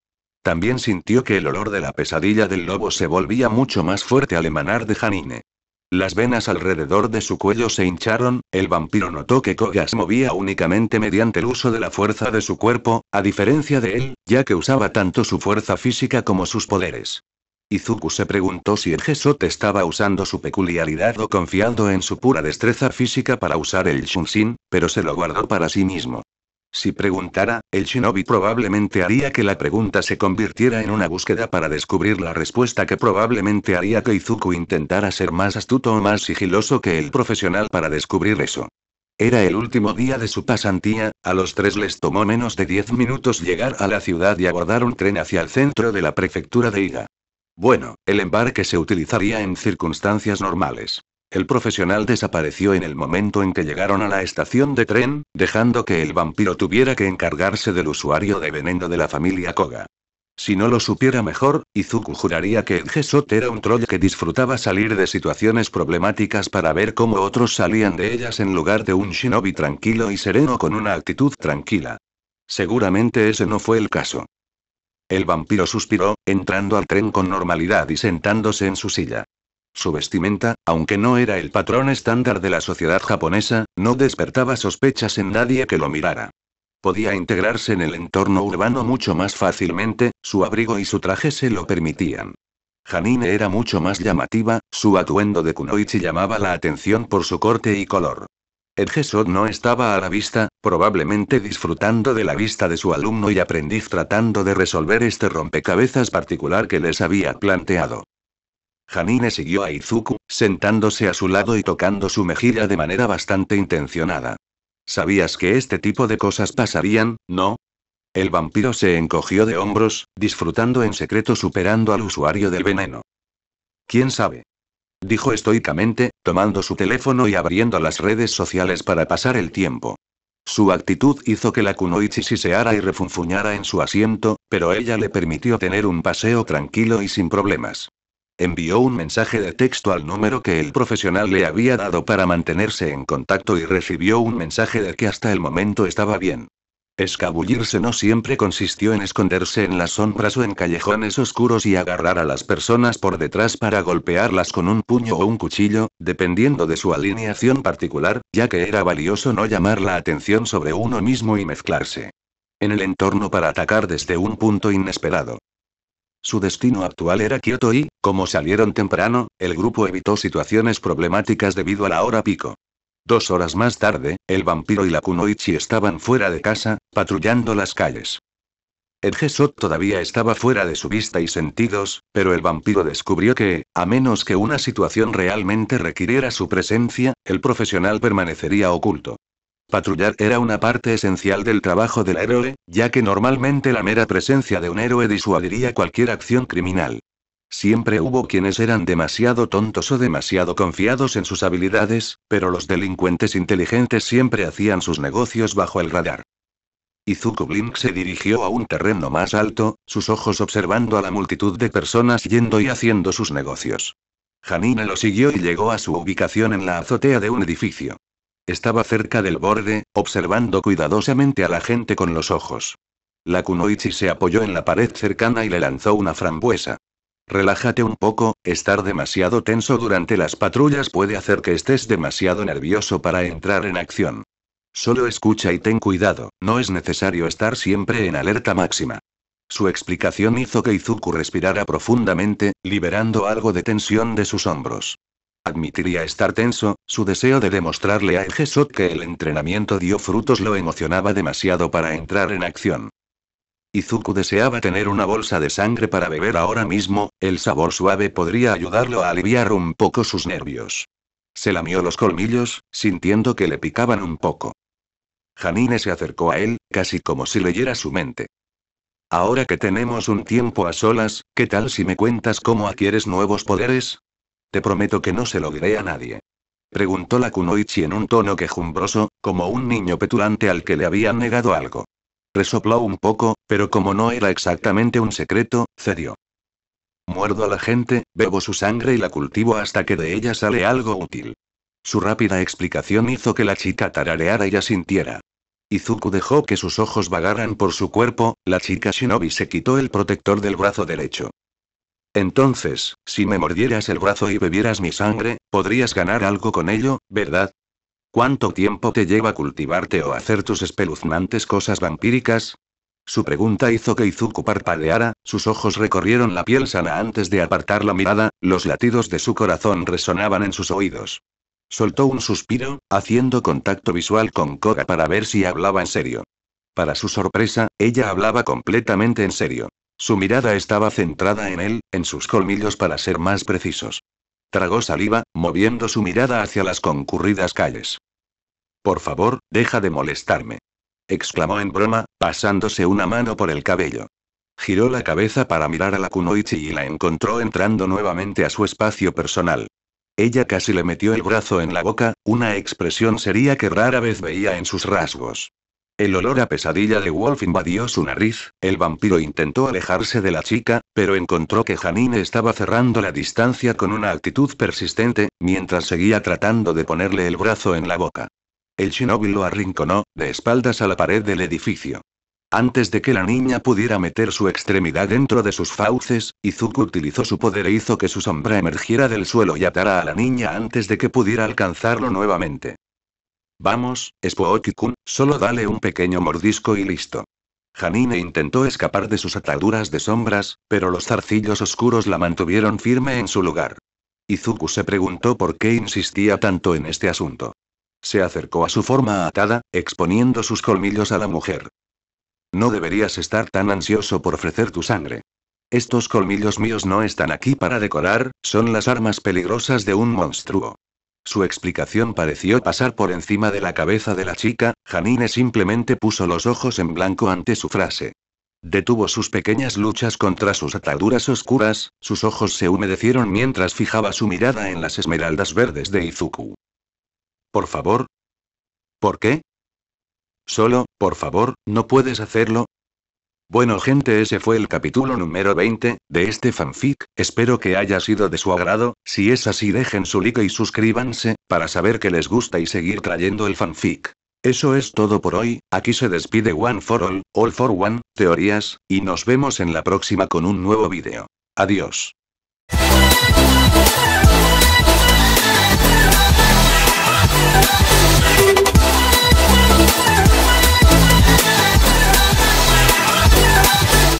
A: También sintió que el olor de la pesadilla del lobo se volvía mucho más fuerte al emanar de Janine. Las venas alrededor de su cuello se hincharon. El vampiro notó que Koga se movía únicamente mediante el uso de la fuerza de su cuerpo, a diferencia de él, ya que usaba tanto su fuerza física como sus poderes. Izuku se preguntó si Edgesot estaba usando su peculiaridad o confiando en su pura destreza física para usar el Shunshin, pero se lo guardó para sí mismo. Si preguntara, el shinobi probablemente haría que la pregunta se convirtiera en una búsqueda para descubrir la respuesta que probablemente haría que Izuku intentara ser más astuto o más sigiloso que el profesional para descubrir eso. Era el último día de su pasantía. A los tres les tomó menos de 10 minutos llegar a la ciudad y abordar un tren hacia el centro de la prefectura de Iga. Bueno, el embarque se utilizaría en circunstancias normales. El profesional desapareció en el momento en que llegaron a la estación de tren, dejando que el vampiro tuviera que encargarse del usuario de veneno de la familia Koga. Si no lo supiera mejor, Izuku juraría que Edgesot era un troll que disfrutaba salir de situaciones problemáticas para ver cómo otros salían de ellas en lugar de un shinobi tranquilo y sereno con una actitud tranquila. Seguramente ese no fue el caso. El vampiro suspiró, entrando al tren con normalidad y sentándose en su silla. Su vestimenta, aunque no era el patrón estándar de la sociedad japonesa, no despertaba sospechas en nadie que lo mirara. Podía integrarse en el entorno urbano mucho más fácilmente, su abrigo y su traje se lo permitían. Janine era mucho más llamativa, su atuendo de kunoichi llamaba la atención por su corte y color. Edgesot no estaba a la vista, probablemente disfrutando de la vista de su alumno y aprendiz tratando de resolver este rompecabezas particular que les había planteado. Janine siguió a Izuku, sentándose a su lado y tocando su mejilla de manera bastante intencionada. ¿Sabías que este tipo de cosas pasarían, no? El vampiro se encogió de hombros, disfrutando en secreto superando al usuario del veneno. ¿Quién sabe? Dijo estoicamente, tomando su teléfono y abriendo las redes sociales para pasar el tiempo. Su actitud hizo que la kunoichi siseara y refunfuñara en su asiento, pero ella le permitió tener un paseo tranquilo y sin problemas. Envió un mensaje de texto al número que el profesional le había dado para mantenerse en contacto y recibió un mensaje de que hasta el momento estaba bien. Escabullirse no siempre consistió en esconderse en las sombras o en callejones oscuros y agarrar a las personas por detrás para golpearlas con un puño o un cuchillo, dependiendo de su alineación particular, ya que era valioso no llamar la atención sobre uno mismo y mezclarse en el entorno para atacar desde un punto inesperado. Su destino actual era Kioto y, como salieron temprano, el grupo evitó situaciones problemáticas debido a la hora pico. 2 horas más tarde, el vampiro y la kunoichi estaban fuera de casa, patrullando las calles. Edgesot todavía estaba fuera de su vista y sentidos, pero el vampiro descubrió que, a menos que una situación realmente requiriera su presencia, el profesional permanecería oculto. Patrullar era una parte esencial del trabajo del héroe, ya que normalmente la mera presencia de un héroe disuadiría cualquier acción criminal. Siempre hubo quienes eran demasiado tontos o demasiado confiados en sus habilidades, pero los delincuentes inteligentes siempre hacían sus negocios bajo el radar. Izuku Blink se dirigió a un terreno más alto, sus ojos observando a la multitud de personas yendo y haciendo sus negocios. Janine lo siguió y llegó a su ubicación en la azotea de un edificio. Estaba cerca del borde, observando cuidadosamente a la gente con los ojos. La kunoichi se apoyó en la pared cercana y le lanzó una frambuesa. Relájate un poco, estar demasiado tenso durante las patrullas puede hacer que estés demasiado nervioso para entrar en acción. Solo escucha y ten cuidado, no es necesario estar siempre en alerta máxima. Su explicación hizo que Izuku respirara profundamente, liberando algo de tensión de sus hombros. Admitiría estar tenso, su deseo de demostrarle a Egesot que el entrenamiento dio frutos lo emocionaba demasiado para entrar en acción. Izuku deseaba tener una bolsa de sangre para beber ahora mismo, el sabor suave podría ayudarlo a aliviar un poco sus nervios. Se lamió los colmillos, sintiendo que le picaban un poco. Janine se acercó a él, casi como si leyera su mente. Ahora que tenemos un tiempo a solas, ¿qué tal si me cuentas cómo adquieres nuevos poderes? Te prometo que no se lo diré a nadie. Preguntó la kunoichi en un tono quejumbroso, como un niño petulante al que le habían negado algo. Resopló un poco, pero como no era exactamente un secreto, cedió. Muerdo a la gente, bebo su sangre y la cultivo hasta que de ella sale algo útil. Su rápida explicación hizo que la chica tarareara y asintiera. Izuku dejó que sus ojos vagaran por su cuerpo, la chica shinobi se quitó el protector del brazo derecho. Entonces, si me mordieras el brazo y bebieras mi sangre, podrías ganar algo con ello, ¿verdad? ¿Cuánto tiempo te lleva cultivarte o hacer tus espeluznantes cosas vampíricas? Su pregunta hizo que Izuku parpadeara, sus ojos recorrieron la piel sana antes de apartar la mirada, los latidos de su corazón resonaban en sus oídos. Soltó un suspiro, haciendo contacto visual con Koga para ver si hablaba en serio. Para su sorpresa, ella hablaba completamente en serio. Su mirada estaba centrada en él, en sus colmillos para ser más precisos. Tragó saliva, moviendo su mirada hacia las concurridas calles. Por favor, deja de molestarme. Exclamó en broma, pasándose una mano por el cabello. Giró la cabeza para mirar a la kunoichi y la encontró entrando nuevamente a su espacio personal. Ella casi le metió el brazo en la boca, una expresión seria que rara vez veía en sus rasgos. El olor a pesadilla de Wolf invadió su nariz, el vampiro intentó alejarse de la chica, pero encontró que Janine estaba cerrando la distancia con una actitud persistente, mientras seguía tratando de ponerle el brazo en la boca. El shinobi lo arrinconó, de espaldas a la pared del edificio. Antes de que la niña pudiera meter su extremidad dentro de sus fauces, Izuku utilizó su poder e hizo que su sombra emergiera del suelo y atara a la niña antes de que pudiera alcanzarlo nuevamente. Vamos, Spooky-kun, solo dale un pequeño mordisco y listo. Janine intentó escapar de sus ataduras de sombras, pero los zarcillos oscuros la mantuvieron firme en su lugar. Izuku se preguntó por qué insistía tanto en este asunto. Se acercó a su forma atada, exponiendo sus colmillos a la mujer. No deberías estar tan ansioso por ofrecer tu sangre. Estos colmillos míos no están aquí para decorar, son las armas peligrosas de un monstruo. Su explicación pareció pasar por encima de la cabeza de la chica, Janine simplemente puso los ojos en blanco ante su frase. Detuvo sus pequeñas luchas contra sus ataduras oscuras, sus ojos se humedecieron mientras fijaba su mirada en las esmeraldas verdes de Izuku. Por favor. ¿Por qué? Solo, por favor, ¿no puedes hacerlo? Bueno gente, ese fue el capítulo número 20, de este fanfic, espero que haya sido de su agrado, si es así dejen su like y suscríbanse, para saber que les gusta y seguir trayendo el fanfic. Eso es todo por hoy, aquí se despide One for All for One, teorías, y nos vemos en la próxima con un nuevo vídeo. Adiós.